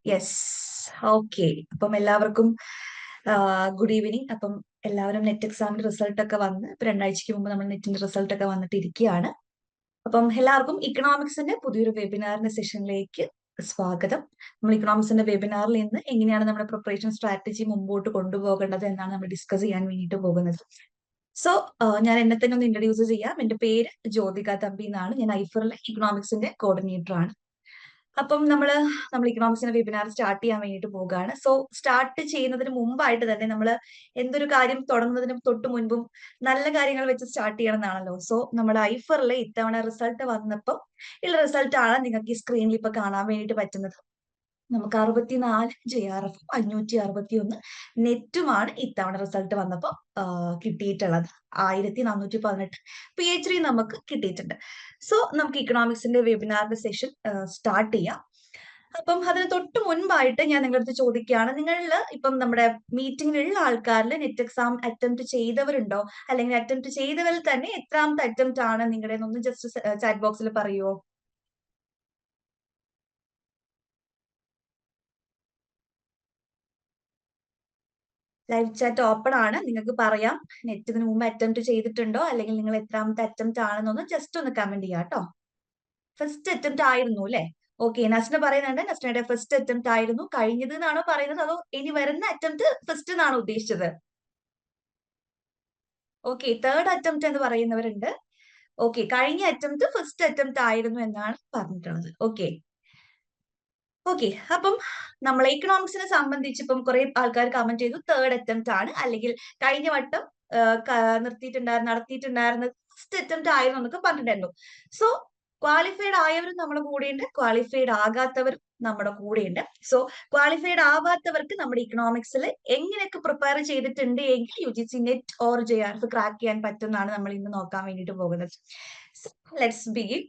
Yes. Okay. അപ്പം എല്ലാവർക്കും good evening. അപ്പം എല്ലാവരും നെറ്റ് എക്സാമിന്റെ റിസൾട്ട് ഒക്കെ വന്ന് ഇപ്പൊ 2 ആഴ്ചക്ക് മുമ്പ് നമ്മൾ നെറ്റിന്റെ റിസൾട്ട് ഒക്കെ വന്നിട്ട് ഇരിക്കുകയാണ്. അപ്പം എല്ലാവർക്കും ഇക്കണോമിക്സിന്റെ പുതിയൊരു വെബിനാറിന്റെ സെഷനിലേക്ക് സ്വാഗതം. നമ്മൾ ഇക്കണോമിക്സിന്റെ വെബിനാറിൽ നിന്ന് എങ്ങനെയാണ് നമ്മുടെ പ്രിപ്പറേഷൻ സ്ട്രാറ്റജി മുമ്പോട്ട് കൊണ്ടുപോകേണ്ടത് എന്നാണ് നമ്മൾ ഡിസ്കസ് ചെയ്യാൻ വേണ്ടിയിട്ട് പോകുന്നത്. സോ ഞാൻ എന്നെ തന്നെ ഒന്ന് ഇൻട്രൊഡ്യൂസ് ചെയ്യാം. എന്റെ പേര് ജ്യോതിക തമ്പി എന്നാണ്. ഞാൻ ഐഫറിലെ ഇക്കണോമിക്സിന്റെ കോർഡിനേറ്റർ ആണ്. അപ്പം നമ്മൾ ഇക്കണോമിക്സിന്റെ വെബിനാർ സ്റ്റാർട്ട് ചെയ്യാൻ വേണ്ടിയിട്ട് പോകുകയാണ്. സോ സ്റ്റാർട്ട് ചെയ്യുന്നതിന് മുമ്പായിട്ട് തന്നെ നമ്മൾ എന്തൊരു കാര്യം തുടങ്ങുന്നതിന് തൊട്ട് മുൻപും നല്ല കാര്യങ്ങൾ വെച്ച് സ്റ്റാർട്ട് ചെയ്യണം എന്നാണല്ലോ. സോ നമ്മുടെ ഐഫറിലെ ഇത്തവണ റിസൾട്ട് വന്നപ്പോൾ ഉള്ള റിസൾട്ട് ആണ് നിങ്ങൾക്ക് ഈ സ്ക്രീനിൽ ഇപ്പൊ കാണാൻ വേണ്ടിയിട്ട് പറ്റുന്നത്. നമുക്ക് 64 JRF 561 നെറ്റുമാണ് ഇത്തവണ റിസൾട്ട് വന്നപ്പോൾ കിട്ടിയിട്ടുള്ളത്. 1418 PhD നമുക്ക് കിട്ടിയിട്ടുണ്ട്. സോ നമുക്ക് ഇക്കണോമിക്സിന്റെ വെബിനാറിന്റെ സെഷൻ സ്റ്റാർട്ട് ചെയ്യാം. അപ്പം അതിന് തൊട്ട് മുൻപായിട്ട് ഞാൻ നിങ്ങളുടെ അടുത്ത് ചോദിക്കുകയാണ്, നിങ്ങളിൽ ഇപ്പം നമ്മുടെ മീറ്റിംഗിലുള്ള ആൾക്കാരിൽ നെറ്റ് എക്സാം അറ്റംപ്റ്റ് ചെയ്തവരുണ്ടോ? അല്ലെങ്കിൽ അറ്റംപ്റ്റ് ചെയ്തവരിൽ തന്നെ എത്രാമത്തെ അറ്റംപ്റ്റ് ആണ് നിങ്ങളുടെ? ഒന്ന് ജസ്റ്റ് ചാറ്റ് ബോക്സിൽ പറയുമോ? ലൈവ് ചാറ്റ് ഓപ്പൺ ആണ്. നിങ്ങൾക്ക് പറയാം നെറ്റ് ഇതിനു മുമ്പ് അറ്റംപ്റ്റ് ചെയ്തിട്ടുണ്ടോ, അല്ലെങ്കിൽ നിങ്ങൾ എത്രാമത്തെ അറ്റംപ്റ്റ് ആണെന്നൊന്ന് ജസ്റ്റ് ഒന്ന് കമന്റ് ചെയ്യാം കേട്ടോ. ഫസ്റ്റ് അറ്റംപ്റ്റ് ആയിരുന്നു അല്ലെ? ഓക്കെ, നസ്ന പറയുന്നുണ്ട് നസ്നയുടെ ഫസ്റ്റ് അറ്റംപ്റ്റ് ആയിരുന്നു. കഴിഞ്ഞത് എന്നാണോ പറയുന്നത്, അതോ ഇനി വരുന്ന അറ്റംപ്റ്റ് ഫസ്റ്റ് എന്നാണോ ഉദ്ദേശിച്ചത്? ഓക്കെ, തേർഡ് അറ്റംപ്റ്റ് എന്ന് പറയുന്നവരുണ്ട്. ഓക്കെ, കഴിഞ്ഞ അറ്റംപ്റ്റ് ഫസ്റ്റ് അറ്റംപ്റ്റ് ആയിരുന്നു എന്നാണ് പറഞ്ഞിട്ടുള്ളത്. ഓക്കെ. ഓക്കെ, അപ്പം നമ്മൾ എക്കണോമിക്സിനെ സംബന്ധിച്ച് ഇപ്പം കുറെ ആൾക്കാർ കമന്റ് ചെയ്തു തേർഡ് അറ്റംപ്റ്റ് ആണ്, അല്ലെങ്കിൽ കഴിഞ്ഞ വട്ടം നടത്തിയിട്ടുണ്ടായിരുന്നത് ഫസ്റ്റ് അറ്റംപ്റ്റ് ആയിരുന്നു എന്നൊക്കെ പറഞ്ഞിട്ടുണ്ടായിരുന്നു. സോ ക്വാളിഫൈഡ് ആയവരും നമ്മുടെ കൂടെയുണ്ട്, ക്വാളിഫൈഡ് ആകാത്തവരും നമ്മുടെ കൂടെയുണ്ട്. സോ ക്വാളിഫൈഡ് ആവാത്തവർക്ക് നമ്മുടെ ഇക്കണോമിക്സിൽ എങ്ങനെയൊക്കെ പ്രിപ്പയർ ചെയ്തിട്ടുണ്ട് എങ്കിൽ UGC net or JRF crack ചെയ്യാൻ പറ്റുന്നതാണ് നമ്മൾ ഇന്ന് നോക്കാൻ വേണ്ടിയിട്ട് പോകുന്നത്. Let's begin.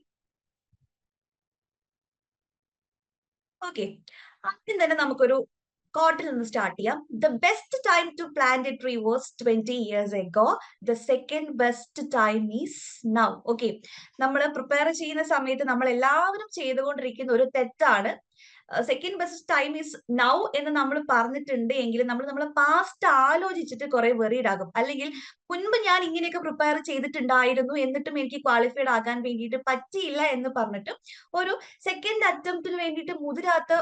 ഓക്കെ, ആദ്യം തന്നെ നമുക്കൊരു കോട്ടിൽ നിന്ന് സ്റ്റാർട്ട് ചെയ്യാം. The best time to plant a tree was 20 years ago. The second best time is now. Okay, നമ്മൾ പ്രിപ്പയർ ചെയ്യുന്ന സമയത്ത് നമ്മൾ എല്ലാവരും ചെയ്തുകൊണ്ടിരിക്കുന്ന ഒരു തെറ്റാണ് second best time is now എന്ന് നമ്മൾ പറഞ്ഞിട്ടുണ്ട് എങ്കിലും നമ്മൾ പാസ്റ്റ് ആലോചിച്ചിട്ട് കുറെ വെറീഡ് ആകും. അല്ലെങ്കിൽ മുൻപ് ഞാൻ ഇങ്ങനെയൊക്കെ പ്രിപ്പയർ ചെയ്തിട്ടുണ്ടായിരുന്നു എന്നിട്ടും എനിക്ക് ക്വാളിഫൈഡ് ആകാൻ വേണ്ടിയിട്ട് പറ്റിയില്ല എന്ന് പറഞ്ഞിട്ട് ഒരു സെക്കൻഡ് അറ്റംപ്റ്റിന് വേണ്ടിയിട്ട് മുതിരാത്ത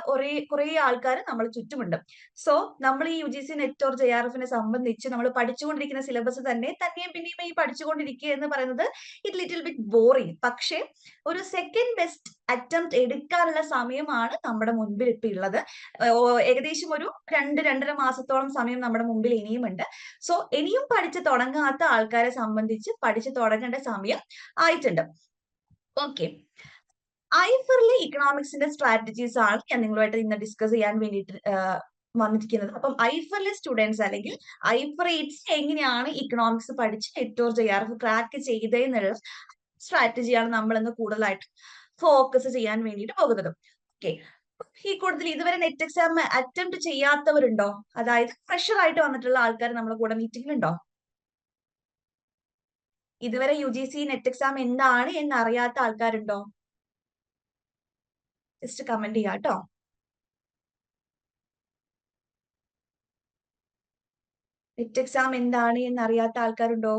കുറെ ആൾക്കാർ നമ്മൾ ചുറ്റുമുണ്ട്. സോ നമ്മൾ ഈ UGC നെറ്റ് ഓർ JRFനെ സംബന്ധിച്ച് നമ്മൾ പഠിച്ചുകൊണ്ടിരിക്കുന്ന സിലബസ് തന്നെയും പിന്നെയും ഈ പഠിച്ചുകൊണ്ടിരിക്കുക എന്ന് പറയുന്നത് ഇറ്റ് ലിറ്റിൽ ബിറ്റ് ബോറിംഗ്. പക്ഷേ ഒരു സെക്കൻഡ് ബെസ്റ്റ് അറ്റംപ്റ്റ് എടുക്കാനുള്ള സമയമാണ് നമ്മുടെ മുൻപിൽ ഇപ്പൊ ഉള്ളത്. ഏകദേശം ഒരു 2-2.5 മാസത്തോളം സമയം നമ്മുടെ മുമ്പിൽ ഇനിയുമുണ്ട്. സോ ഇനിയും പഠിച്ചു തുടങ്ങാത്ത ആൾക്കാരെ സംബന്ധിച്ച് പഠിച്ചു തുടങ്ങേണ്ട സമയം ആയിട്ടുണ്ട്. ഓക്കെ, ഐഫറിലെ ഇക്കണോമിക്സിന്റെ സ്ട്രാറ്റജീസ് ആണ് ഞാൻ നിങ്ങളുമായിട്ട് ഇന്ന് ഡിസ്കസ് ചെയ്യാൻ വേണ്ടിയിട്ട് വന്നിരിക്കുന്നത്. അപ്പം ഐഫറിലെ സ്റ്റുഡൻസ് അല്ലെങ്കിൽ ഐഫറേറ്റ്സ് എങ്ങനെയാണ് ഇക്കണോമിക്സ് പഠിച്ച് നെറ്റ് ഓർ JRF ക്രാക്ക് ചെയ്തതെന്നുള്ള സ്ട്രാറ്റജിയാണ് നമ്മൾ ഇന്ന് കൂടുതലായിട്ട് ഫോക്കസ് ചെയ്യാൻ വേണ്ടിയിട്ട് പോകുന്നത്. ഓക്കെ, ഈ കൂടുതൽ ഇതുവരെ നെറ്റ് എക്സാം അറ്റംപ്റ്റ് ചെയ്യാത്തവരുണ്ടോ? അതായത് ഫ്രഷർ ആയിട്ട് വന്നിട്ടുള്ള ആൾക്കാർ നമ്മുടെ കൂടെ മീറ്റിംഗിലുണ്ടോ? ഇതുവരെ UGC നെറ്റ് എക്സാം എന്താണ് എന്ന് അറിയാത്ത ആൾക്കാരുണ്ടോ? ജസ്റ്റ് കമന്റ് ചെയ്യാം കേട്ടോ. നെറ്റ് എക്സാം എന്താണ് എന്ന് അറിയാത്ത ആൾക്കാരുണ്ടോ?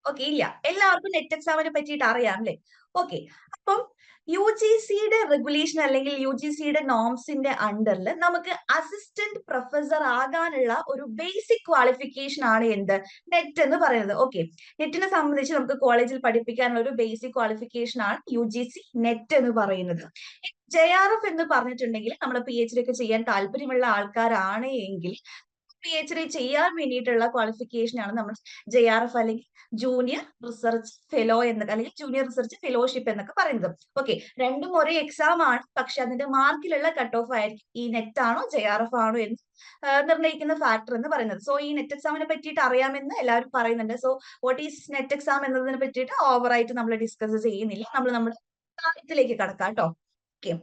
ഓക്കെ, ഇല്ല, എല്ലാവർക്കും നെറ്റ് എക്സാമിനെ പറ്റിയിട്ട് അറിയാം അല്ലേ? ഓക്കെ, അപ്പം UGCയുടെ റെഗുലേഷൻ അല്ലെങ്കിൽ UGCയുടെ നോംസിന്റെ അണ്ടറിൽ നമുക്ക് അസിസ്റ്റന്റ് പ്രൊഫസർ ആകാനുള്ള ഒരു ബേസിക് ക്വാളിഫിക്കേഷൻ ആണ് എന്ത്? നെറ്റ് എന്ന് പറയുന്നത്. ഓക്കെ, നെറ്റിനെ സംബന്ധിച്ച് നമുക്ക് കോളേജിൽ പഠിപ്പിക്കാനുള്ള ഒരു ബേസിക് ക്വാളിഫിക്കേഷൻ ആണ് UGC നെറ്റ് എന്ന് പറയുന്നത്. JRF എന്ന് പറഞ്ഞിട്ടുണ്ടെങ്കിൽ നമ്മൾ PhD ഒക്കെ ചെയ്യാൻ താല്പര്യമുള്ള ആൾക്കാരാണ് എങ്കിൽ PhD ചെയ്യാൻ വേണ്ടിയിട്ടുള്ള ക്വാളിഫിക്കേഷൻ ആണ് നമ്മൾ JRF അല്ലെങ്കിൽ ജൂനിയർ റിസർച്ച് ഫെലോ എന്നൊക്കെ, അല്ലെങ്കിൽ ജൂനിയർ റിസർച്ച് ഫെലോഷിപ്പ് എന്നൊക്കെ പറയുന്നത്. ഓക്കെ, രണ്ടും ഒരേ എക്സാം ആണ്, പക്ഷെ അതിന്റെ മാർക്കിലുള്ള കട്ട് ഓഫ് ആയിരിക്കും ഈ നെറ്റ് ആണോ JRF ആണോ എന്ന് നിർണ്ണയിക്കുന്ന ഫാക്ടർ എന്ന് പറയുന്നത്. സോ ഈ നെറ്റ് എക്സാമിനെ പറ്റിയിട്ട് അറിയാമെന്ന് എല്ലാവരും പറയുന്നുണ്ട്. So what is net exam എന്നതിനെ പറ്റിയിട്ട് ഓവറായിട്ട് നമ്മൾ ഡിസ്കസ് ചെയ്യുന്നില്ല. നമ്മൾ നമ്മുടെ കാര്യത്തിലേക്ക് കടക്കാം കേട്ടോ. ഓക്കെ,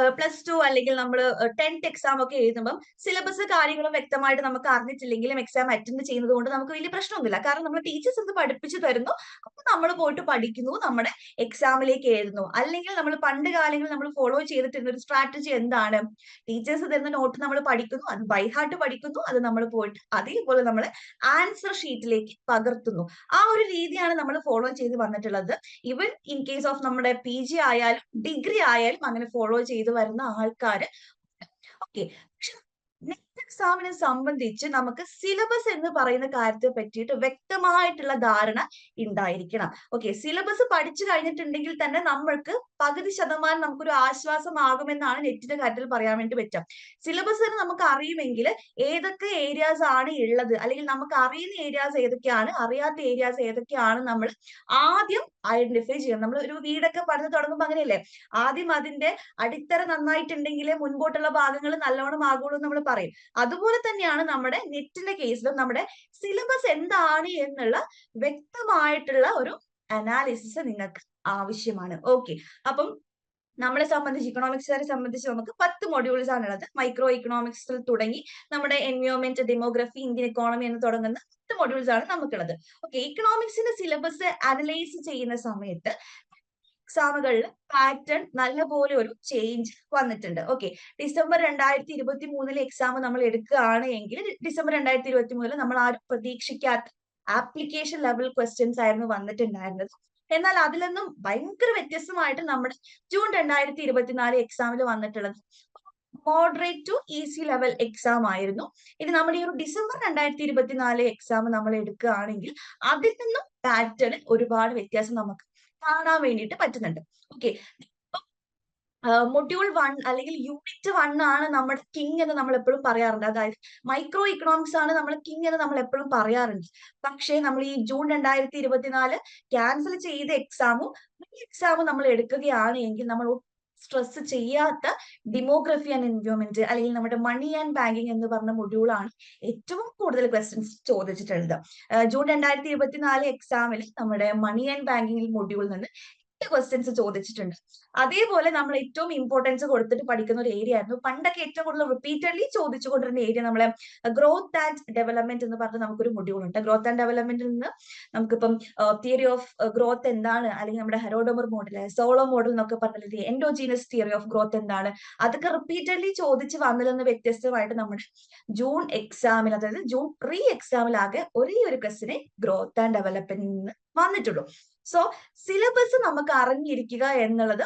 +2 അല്ലെങ്കിൽ നമ്മൾ 10th എക്സാം ഒക്കെ എഴുതുമ്പോൾ സിലബസ് കാര്യങ്ങളും വ്യക്തമായിട്ട് നമുക്ക് അറിഞ്ഞിട്ടില്ലെങ്കിലും എക്സാം അറ്റൻഡ് ചെയ്യുന്നത് കൊണ്ട് നമുക്ക് വലിയ പ്രശ്നമൊന്നുമില്ല. കാരണം നമ്മൾ ടീച്ചേഴ്സ് എന്ത് പഠിപ്പിച്ചു തരുന്നു അപ്പൊ നമ്മൾ പോയിട്ട് പഠിക്കുന്നു, നമ്മുടെ എക്സാമിലേക്ക് എഴുതുന്നു. അല്ലെങ്കിൽ നമ്മൾ പണ്ട് കാലങ്ങളിൽ നമ്മൾ ഫോളോ ചെയ്തിട്ടുള്ള ഒരു സ്ട്രാറ്റജി എന്താണ്? ടീച്ചേഴ്സ് തരുന്ന നോട്ട് നമ്മൾ പഠിക്കുന്നു, അത് ബൈ ഹാർട്ട് പഠിക്കുന്നു, അത് നമ്മൾ പോയിട്ട് അതേപോലെ നമ്മൾ ആൻസർ ഷീറ്റിലേക്ക് പകർത്തുന്നു. ആ ഒരു രീതിയാണ് നമ്മൾ ഫോളോ ചെയ്ത് വന്നിട്ടുള്ളത്. ഈവൻ ഇൻ കേസ് ഓഫ് നമ്മുടെ PG ആയാലും ഡിഗ്രി ആയാലും അങ്ങനെ ഫോളോ ചെയ്ത് വരുന്ന ആൾക്കാര്. ഓക്കെ. പക്ഷെ നെറ്റ് എക്സാമിനെ സംബന്ധിച്ച് നമുക്ക് സിലബസ് എന്ന് പറയുന്ന കാര്യത്തെ പറ്റിയിട്ട് വ്യക്തമായിട്ടുള്ള ധാരണ ഉണ്ടായിരിക്കണം. ഓക്കെ, സിലബസ് പഠിച്ചു കഴിഞ്ഞിട്ടുണ്ടെങ്കിൽ തന്നെ നമ്മൾക്ക് പകുതി ശതമാനം നമുക്കൊരു ആശ്വാസമാകുമെന്നാണ് നെറ്റിന്റെ കാര്യത്തിൽ പറയാൻ വേണ്ടി പറ്റുക. സിലബസ് നമുക്ക് അറിയുമെങ്കിൽ ഏതൊക്കെ ഏരിയാസ് ആണ് ഉള്ളത്, അല്ലെങ്കിൽ നമുക്ക് അറിയുന്ന ഏരിയാസ് ഏതൊക്കെയാണ്, അറിയാത്ത ഏരിയാസ് ഏതൊക്കെയാണ് നമ്മൾ ആദ്യം ഐഡന്റിഫൈ ചെയ്യണം. നമ്മൾ ഒരു വീടൊക്കെ പണിത് തുടങ്ങുമ്പോൾ അങ്ങനെയല്ലേ, ആദ്യം അതിന്റെ അടിത്തറ നന്നായിട്ടുണ്ടെങ്കിലേ മുൻപോട്ടുള്ള ഭാഗങ്ങൾ നല്ലോണം ആകുള്ളൂ നമ്മൾ പറയും. അതുപോലെ തന്നെയാണ് നമ്മുടെ നെറ്റിന്റെ കേസിലും നമ്മുടെ സിലബസ് എന്താണ് എന്നുള്ള വ്യക്തമായിട്ടുള്ള ഒരു അനാലിസിസ് നിങ്ങൾക്ക് ആവശ്യമാണ്. ഓക്കെ, അപ്പം നമ്മളെ സംബന്ധിച്ച് ഇക്കണോമിക്സുകാരെ സംബന്ധിച്ച് നമുക്ക് 10 മൊഡ്യൂൾസ് ആണുള്ളത്. മൈക്രോ ഇക്കണോമിക്സിൽ തുടങ്ങി നമ്മുടെ എൻവയോൺമെന്റ്, ഡെമോഗ്രഫി, ഇന്ത്യൻ എക്കോണമി എന്ന് തുടങ്ങുന്ന 10 മൊഡ്യൂൾസ് ആണ് നമുക്കുള്ളത്. ഓക്കെ, ഇക്കണോമിക്സിന്റെ സിലബസ് അനലൈസ് ചെയ്യുന്ന സമയത്ത് എക്സാമുകളിൽ പാറ്റേൺ നല്ലപോലെ ഒരു ചേഞ്ച് വന്നിട്ടുണ്ട്. ഓക്കെ, ഡിസംബർ 2023 എക്സാം നമ്മൾ എടുക്കുകയാണ് എങ്കിൽ ഡിസംബർ 2023 നമ്മൾ ആരും പ്രതീക്ഷിക്കാത്ത ആപ്ലിക്കേഷൻ ലെവൽ ക്വസ്റ്റ്യൻസ് ആയിരുന്നു വന്നിട്ടുണ്ടായിരുന്നത്. എന്നാൽ അതിൽ നിന്നും ഭയങ്കര വ്യത്യസ്തമായിട്ട് നമ്മുടെ ജൂൺ 2024 എക്സാമിൽ വന്നിട്ടുള്ളത് moderate to easy level exam ആയിരുന്നു. ഇനി നമ്മുടെ ഈ ഒരു ഡിസംബർ 2024 എക്സാം നമ്മൾ എടുക്കുകയാണെങ്കിൽ അതിൽ നിന്നും പാറ്റേൺ ഒരുപാട് വ്യത്യാസം നമുക്ക് കാണാൻ വേണ്ടിയിട്ട് പറ്റുന്നുണ്ട്. ഓക്കെ, മൊഡ്യൂൾ 1 അല്ലെങ്കിൽ യൂണിറ്റ് 1 ആണ് നമ്മുടെ കിങ് എന്ന് നമ്മൾ എപ്പോഴും പറയാറുണ്ട്. അതായത് മൈക്രോ ഇക്കണോമിക്സ് ആണ് നമ്മൾ കിങ് എന്ന് നമ്മൾ എപ്പോഴും പറയാറുണ്ട്. പക്ഷേ നമ്മൾ ഈ ജൂൺ 2024 ക്യാൻസൽ ചെയ്ത എക്സാമും ഈ എക്സാമും നമ്മൾ എടുക്കുകയാണ് എങ്കിൽ നമ്മൾ സ്ട്രെസ് ചെയ്യാത്ത ഡെമോഗ്രഫി ആൻഡ് എൻവയോൺമെന്റ് അല്ലെങ്കിൽ നമ്മുടെ മണി ആൻഡ് ബാങ്കിങ് എന്ന് പറഞ്ഞ മൊഡ്യൂളാണ് ഏറ്റവും കൂടുതൽ ക്വസ്റ്റ്യൻസ് ചോദിച്ചിട്ടുള്ളത്. ജൂൺ 2024 എക്സാമിൽ നമ്മുടെ മണി ആൻഡ് ബാങ്കിങ് മൊഡ്യൂളിൽ നിന്ന് ക്വസ്റ്റ്യൻസ് ചോദിച്ചിട്ടുണ്ട്. അതേപോലെ നമ്മൾ ഏറ്റവും ഇമ്പോർട്ടൻസ് കൊടുത്തിട്ട് പഠിക്കുന്ന ഒരു ഏരിയ ആയിരുന്നു പണ്ടൊക്കെ ഏറ്റവും കൂടുതൽ റിപ്പീറ്റഡ്ലി ചോദിച്ചുകൊണ്ടിരുന്ന ഏരിയ നമ്മളെ ഗ്രോത്ത് ആൻഡ് ഡെവലപ്മെന്റ് എന്ന് പറഞ്ഞ നമുക്കൊരു മൊഡ്യൂൾ ഉണ്ട്. ഗ്രോത്ത് ആൻഡ് ഡെവലപ്മെന്റിൽ നിന്ന് നമുക്കിപ്പം തിയറി ഓഫ് ഗ്രോത്ത് എന്താണ്, അല്ലെങ്കിൽ നമ്മുടെ ഹെറോഡോമർ മോഡൽ, സോളോ മോഡൽ എന്നൊക്കെ പറഞ്ഞില്ലേ, എൻഡോജീനസ് തിയറി ഓഫ് ഗ്രോത്ത് എന്താണ്, അതൊക്കെ റിപ്പീറ്റഡ്ലി ചോദിച്ച് വന്നതിൽ നിന്ന് വ്യത്യസ്തമായിട്ട് നമ്മുടെ ജൂൺ എക്സാമിൽ, അതായത് ജൂൺ പ്രീ എക്സാമിലാകെ ഒരേ ഒരു ക്വസ്റ്റിനെ ഗ്രോത്ത് ആൻഡ് ഡെവലപ്മെന്റ് വന്നിട്ടുള്ളൂ. സോ സിലബസ് നമുക്ക് അറിഞ്ഞിരിക്കുക എന്നുള്ളത്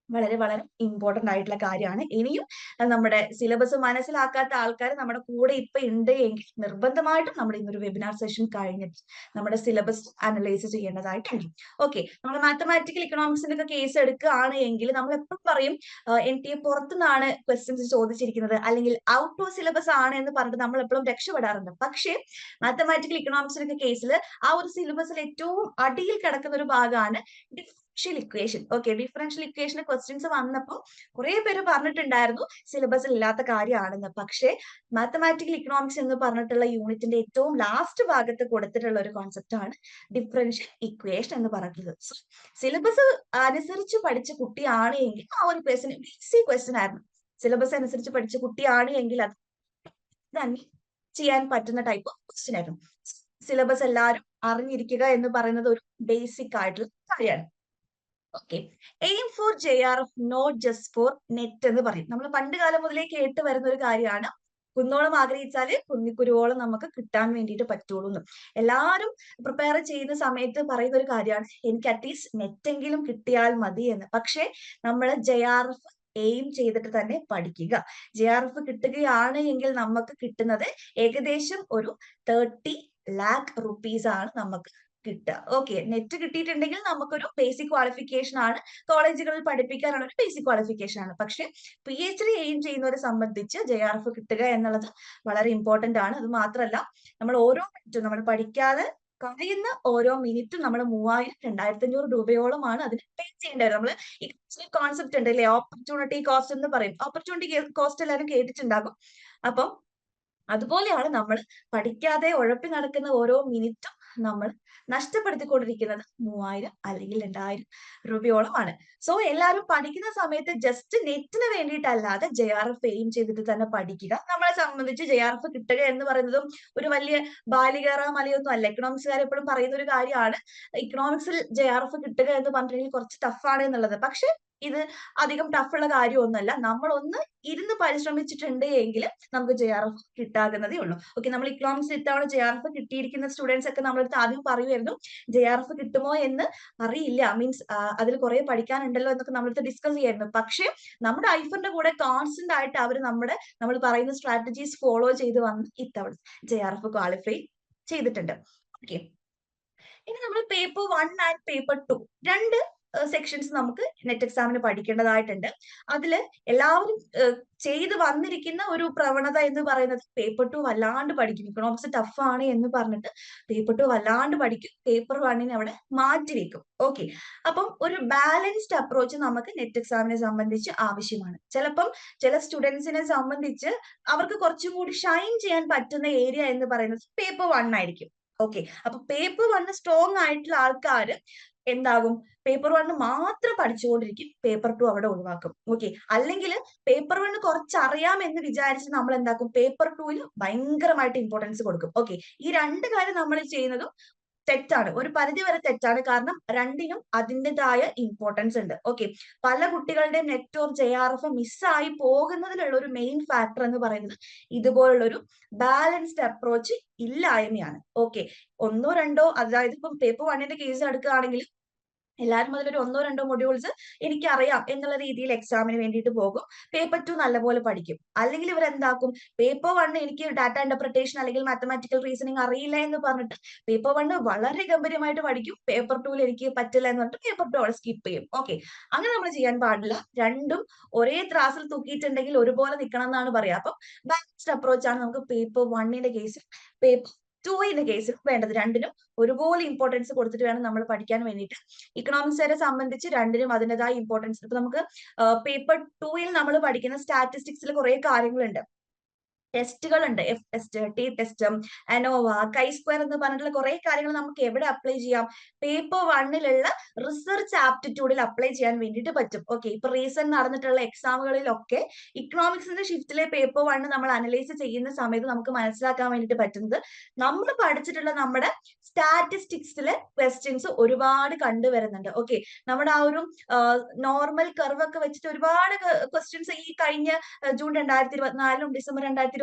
വളരെ വളരെ ഇമ്പോർട്ടന്റ് ആയിട്ടുള്ള കാര്യമാണ്. ഇനിയും നമ്മുടെ സിലബസ് മനസ്സിലാക്കാത്ത ആൾക്കാർ നമ്മുടെ കൂടെ ഇപ്പൊ ഉണ്ട് എങ്കിൽ നിർബന്ധമായിട്ടും നമ്മുടെ ഇന്നൊരു വെബിനാർ സെഷൻ കഴിഞ്ഞിട്ട് നമ്മുടെ സിലബസ് അനലൈസ് ചെയ്യേണ്ടതായിട്ടുണ്ട്. ഓക്കെ, നമ്മൾ മാത്തമാറ്റിക്കൽ ഇക്കണോമിക്സിന്റെ ഒക്കെ കേസ് എടുക്കുകയാണ് എങ്കിൽ നമ്മൾ എപ്പോഴും പറയും NTA പുറത്തുനിന്നാണ് ക്വസ്റ്റ്യൻസ് ചോദിച്ചിരിക്കുന്നത്, അല്ലെങ്കിൽ ഔട്ട് ഓഫ് സിലബസ് ആണ് എന്ന് പറഞ്ഞിട്ട് നമ്മൾ എപ്പോഴും രക്ഷപ്പെടാറുണ്ട്. പക്ഷേ മാത്തമാറ്റിക്കൽ ഇക്കണോമിക്സിന്റെ കേസിൽ ആ ഒരു സിലബസിൽ ഏറ്റവും അടിയിൽ കിടക്കുന്ന ഒരു ഭാഗമാണ് ഡിഫറൻഷ്യൽ ഇക്വേഷൻ. ഓക്കെ, ഡിഫറൻഷ്യൽ ഇക്വേഷന് ക്വസ്റ്റ്യൻസ് വന്നപ്പോൾ കുറെ പേര് പറഞ്ഞിട്ടുണ്ടായിരുന്നു സിലബസിൽ ഇല്ലാത്ത കാര്യമാണെന്ന്. പക്ഷേ മാത്തമാറ്റിക്കൽ ഇക്കണോമിക്സ് എന്ന് പറഞ്ഞിട്ടുള്ള യൂണിറ്റിന്റെ ഏറ്റവും ലാസ്റ്റ് ഭാഗത്ത് കൊടുത്തിട്ടുള്ള ഒരു കോൺസെപ്റ്റ് ആണ് ഡിഫറൻഷ്യൽ ഇക്വേഷൻ എന്ന് പറഞ്ഞിട്ടുള്ളത്. സിലബസ് അനുസരിച്ച് പഠിച്ച കുട്ടിയാണ് എങ്കിൽ ആ ഒരു ക്വസ്റ്റ്യൻ ഈസി ക്വസ്റ്റ്യൻ ആയിരുന്നു. സിലബസ് അനുസരിച്ച് പഠിച്ച കുട്ടിയാണ് എങ്കിൽ അത് തന്നെ ചെയ്യാൻ പറ്റുന്ന ടൈപ്പ് ഓഫ് ക്വസ്റ്റ്യൻ ആയിരുന്നു. സിലബസ് എല്ലാവരും അറിഞ്ഞിരിക്കുക എന്ന് പറയുന്നത് ഒരു ബേസിക് ആയിട്ടുള്ള കാര്യമാണ്. Okay, aim for JRF, not just for net എന്ന് പറയും. നമ്മൾ പണ്ട് കാലം മുതലേ കേട്ട് വരുന്ന ഒരു കാര്യമാണ്. കുന്നോളം ആഗ്രഹിച്ചാല് കുന്നിക്കുരുവോളം നമുക്ക് കിട്ടാൻ വേണ്ടിയിട്ട് പറ്റുള്ളൂ എന്ന്. എല്ലാവരും പ്രിപ്പയർ ചെയ്യുന്ന സമയത്ത് പറയുന്ന ഒരു കാര്യമാണ് എനിക്ക് അറ്റ്ലീസ്റ്റ് നെറ്റെങ്കിലും കിട്ടിയാൽ മതി എന്ന്. പക്ഷെ നമ്മൾ JRF എയിം ചെയ്തിട്ട് തന്നെ പഠിക്കുക. JRF കിട്ടുകയാണ് എങ്കിൽ നമുക്ക് കിട്ടുന്നത് ഏകദേശം ഒരു 30 lakh rupees ആണ് നമുക്ക് കിട്ടുക. ഓക്കെ, നെറ്റ് കിട്ടിയിട്ടുണ്ടെങ്കിൽ നമുക്കൊരു ബേസിക് ക്വാളിഫിക്കേഷൻ ആണ്, കോളേജുകളിൽ പഠിപ്പിക്കാനുള്ള ഒരു ബേസിക് ക്വാളിഫിക്കേഷൻ ആണ്. പക്ഷെ PhD എയിം ചെയ്യുന്നവരെ സംബന്ധിച്ച് JRF കിട്ടുക എന്നുള്ളത് വളരെ ഇമ്പോർട്ടന്റ് ആണ്. അത് മാത്രമല്ല നമ്മൾ ഓരോ മിനിറ്റും നമ്മൾ പഠിക്കാതെ കഴിയുന്ന ഓരോ മിനിറ്റും നമ്മൾ 3000-2500 രൂപയോളമാണ് അതിന് പേ ചെയ്യേണ്ടത്. നമ്മൾ ഈ കോൺസെപ്റ്റ് ഉണ്ട് അല്ലേ, ഓപ്പർച്യൂണിറ്റി കോസ്റ്റ് എന്ന് പറയും. ഓപ്പർച്യൂണിറ്റി കോസ്റ്റ് എല്ലാവരും കേട്ടിട്ടുണ്ടാകും. അപ്പം അതുപോലെയാണ് നമ്മൾ പഠിക്കാതെ ഉഴപ്പി നടക്കുന്ന ഓരോ മിനിറ്റും നമ്മൾ നഷ്ടപ്പെടുത്തിക്കൊണ്ടിരിക്കുന്നത് 3000 അല്ലെങ്കിൽ 2000 രൂപയോളമാണ്. സോ എല്ലാവരും പഠിക്കുന്ന സമയത്ത് ജസ്റ്റ് നെറ്റിന് വേണ്ടിയിട്ടല്ലാതെ JRF എയിം ചെയ്തിട്ട് തന്നെ പഠിക്കുക. നമ്മളെ സംബന്ധിച്ച് JRF കിട്ടുക എന്ന് പറയുന്നതും ഒരു വലിയ ബാലികേറ മലയൊന്നും അല്ല. എക്കണോമിക്സുകാർ എപ്പോഴും പറയുന്ന ഒരു കാര്യമാണ് ഇക്കണോമിക്സിൽ JRF കിട്ടുക എന്ന് പറഞ്ഞിട്ടുണ്ടെങ്കിൽ കുറച്ച് ടഫാണ് എന്നുള്ളത്. പക്ഷെ ഇത് അധികം ടഫുള്ള കാര്യമൊന്നുമല്ല. നമ്മൾ ഒന്ന് ഇരുന്ന് പരിശ്രമിച്ചിട്ടുണ്ട് എങ്കിൽ നമുക്ക് JRF കിട്ടാകുന്നതേ ഉള്ളൂ. ഓക്കെ, നമ്മൾ ഇക്കണോമിക്സ് ഇത്തവണ JRF കിട്ടിയിരിക്കുന്ന സ്റ്റുഡൻസ് ഒക്കെ നമ്മളടുത്ത് ആദ്യം പറയുമായിരുന്നു JRF കിട്ടുമോ എന്ന് അറിയില്ല, മീൻസ് അതിൽ കുറെ പഠിക്കാനുണ്ടല്ലോ എന്നൊക്കെ നമ്മളടുത്ത് ഡിസ്കസ് ചെയ്യായിരുന്നു. പക്ഷെ നമ്മുടെ ഐഫറിന്റെ കൂടെ കോൺസ്റ്റന്റ് ആയിട്ട് അവർ നമ്മൾ പറയുന്ന സ്ട്രാറ്റജീസ് ഫോളോ ചെയ്ത് വന്ന് ഇത്തവണ JRF ക്വാളിഫൈ ചെയ്തിട്ടുണ്ട്. ഓക്കെ, ഇനി നമ്മൾ പേപ്പർ 1 ആൻഡ് പേപ്പർ 2 രണ്ട് സെക്ഷൻസ് നമുക്ക് നെറ്റ് എക്സാമിന് പഠിക്കേണ്ടതായിട്ടുണ്ട്. അതിൽ എല്ലാവരും ചെയ്ത് വന്നിരിക്കുന്ന ഒരു പ്രവണത എന്ന് പറയുന്നത് പേപ്പർ 2 വല്ലാണ്ട് പഠിക്കും. ഇക്കണോമിക്സ് ടഫാണ് എന്ന് പറഞ്ഞിട്ട് പേപ്പർ 2 വല്ലാണ്ട് പഠിക്കും, പേപ്പർ 1 അവിടെ മാറ്റിവെക്കും. ഓക്കെ, അപ്പം ഒരു ബാലൻസ്ഡ് അപ്രോച്ച് നമുക്ക് നെറ്റ് എക്സാമിനെ സംബന്ധിച്ച് ആവശ്യമാണ്. ചിലപ്പം ചില സ്റ്റുഡൻസിനെ സംബന്ധിച്ച് അവർക്ക് കുറച്ചും കൂടി ഷൈൻ ചെയ്യാൻ പറ്റുന്ന ഏരിയ എന്ന് പറയുന്നത് പേപ്പർ 1 ആയിരിക്കും. ഓക്കെ, അപ്പൊ പേപ്പർ 1 സ്ട്രോങ് ആയിട്ടുള്ള ആൾക്കാർ എന്താകും, പേപ്പർ 1 മാത്രം പഠിച്ചുകൊണ്ടിരിക്കും, പേപ്പർ 2 അവിടെ ഒഴിവാക്കും. ഓക്കെ, അല്ലെങ്കിൽ പേപ്പർ 1 കുറച്ച് അറിയാം എന്ന് വിചാരിച്ച് നമ്മൾ എന്താക്കും, പേപ്പർ 2 ഭയങ്കരമായിട്ട് ഇമ്പോർട്ടൻസ് കൊടുക്കും. ഓക്കെ, ഈ രണ്ട് കാര്യം നമ്മൾ ചെയ്യുന്നതും തെറ്റാണ്, ഒരു പരിധി വരെ തെറ്റാണ്. കാരണം രണ്ടിനും അതിൻ്റെതായ ഇമ്പോർട്ടൻസ് ഉണ്ട്. ഓക്കെ, പല കുട്ടികളുടെയും നെറ്റ് ഓർ JRF മിസ്സായി പോകുന്നതിലുള്ള ഒരു മെയിൻ ഫാക്ടർ എന്ന് പറയുന്നത് ഇതുപോലുള്ള ഒരു ബാലൻസ്ഡ് അപ്രോച്ച് ഇല്ലായ്മയാണ്. ഓക്കെ, ഒന്നോ രണ്ടോ, അതായത് ഇപ്പം പേപ്പർ 1 കേസ് എടുക്കുകയാണെങ്കിൽ എല്ലാവരും അതിലൊരു ഒന്നോ രണ്ടോ മൊഡ്യൂൾസ് എനിക്കറിയാം എന്നുള്ള രീതിയിൽ എക്സാമിന് വേണ്ടിയിട്ട് പോകും, പേപ്പർ 2 നല്ലപോലെ പഠിക്കും. അല്ലെങ്കിൽ ഇവർ എന്താക്കും, പേപ്പർ 1 എനിക്ക് ഡാറ്റ ഇന്റർപ്രിട്ടേഷൻ അല്ലെങ്കിൽ മാത്തമാറ്റിക്കൽ റീസണിങ് അറിയില്ല എന്ന് പറഞ്ഞിട്ട് പേപ്പർ 1 വളരെ ഗംഭീരമായിട്ട് പഠിക്കും, പേപ്പർ 2 എനിക്ക് പറ്റില്ല എന്ന് പറഞ്ഞിട്ട് പേപ്പർ 2 അവിടെ സ്കിപ്പ് ചെയ്യും. ഓക്കെ, അങ്ങനെ നമ്മൾ ചെയ്യാൻ പാടില്ല. രണ്ടും ഒരേ ത്രാസിൽ തൂക്കിയിട്ടുണ്ടെങ്കിൽ ഒരുപോലെ നിൽക്കണം എന്നാണ് പറയാ. അപ്പം ബാലൻസ്ഡ് അപ്രോച്ച് ആണ് നമുക്ക് പേപ്പർ 1 കേസിൽ പേപ്പർ 2 കേസിൽ വേണ്ടത്. രണ്ടിനും ഒരുപോലെ ഇമ്പോർട്ടൻസ് കൊടുത്തിട്ട് വേണം നമ്മൾ പഠിക്കാൻ വേണ്ടിയിട്ട്. ഇക്കണോമിക്സിനെ സംബന്ധിച്ച് രണ്ടിനും അതിൻ്റെതായ ഇമ്പോർട്ടൻസ്. ഇപ്പൊ നമുക്ക് പേപ്പർ 2 നമ്മൾ പഠിക്കുന്ന സ്റ്റാറ്റിസ്റ്റിക്സിൽ കുറെ കാര്യങ്ങളുണ്ട്, ടെസ്റ്റുകളുണ്ട്, F test, T test, ANOVA, chi square എന്ന് പറഞ്ഞിട്ടുള്ള കുറെ കാര്യങ്ങൾ നമുക്ക് എവിടെ അപ്ലൈ ചെയ്യാം, പേപ്പർ 1 റിസർച്ച് ആപ്റ്റിറ്റ്യൂഡിൽ അപ്ലൈ ചെയ്യാൻ വേണ്ടിയിട്ട് പറ്റും. ഓക്കെ, ഇപ്പൊ റീസെന്റ് നടന്നിട്ടുള്ള എക്സാമുകളിലൊക്കെ ഇക്കണോമിക്സിന്റെ ഷിഫ്റ്റിലെ പേപ്പർ 1 നമ്മൾ അനലൈസ് ചെയ്യുന്ന സമയത്ത് നമുക്ക് മനസ്സിലാക്കാൻ വേണ്ടിയിട്ട് പറ്റുന്നത് നമ്മൾ പഠിച്ചിട്ടുള്ള നമ്മുടെ സ്റ്റാറ്റിസ്റ്റിക്സിലെ ക്വസ്റ്റ്യൻസ് ഒരുപാട് കണ്ടുവരുന്നുണ്ട്. ഓക്കെ, നമ്മുടെ ആ ഒരു നോർമൽ കർവ് ഒക്കെ വെച്ചിട്ട് ഒരുപാട് ക്വസ്റ്റ്യൻസ് ഈ കഴിഞ്ഞ ജൂൺ 2024 ഡിസംബർ 2023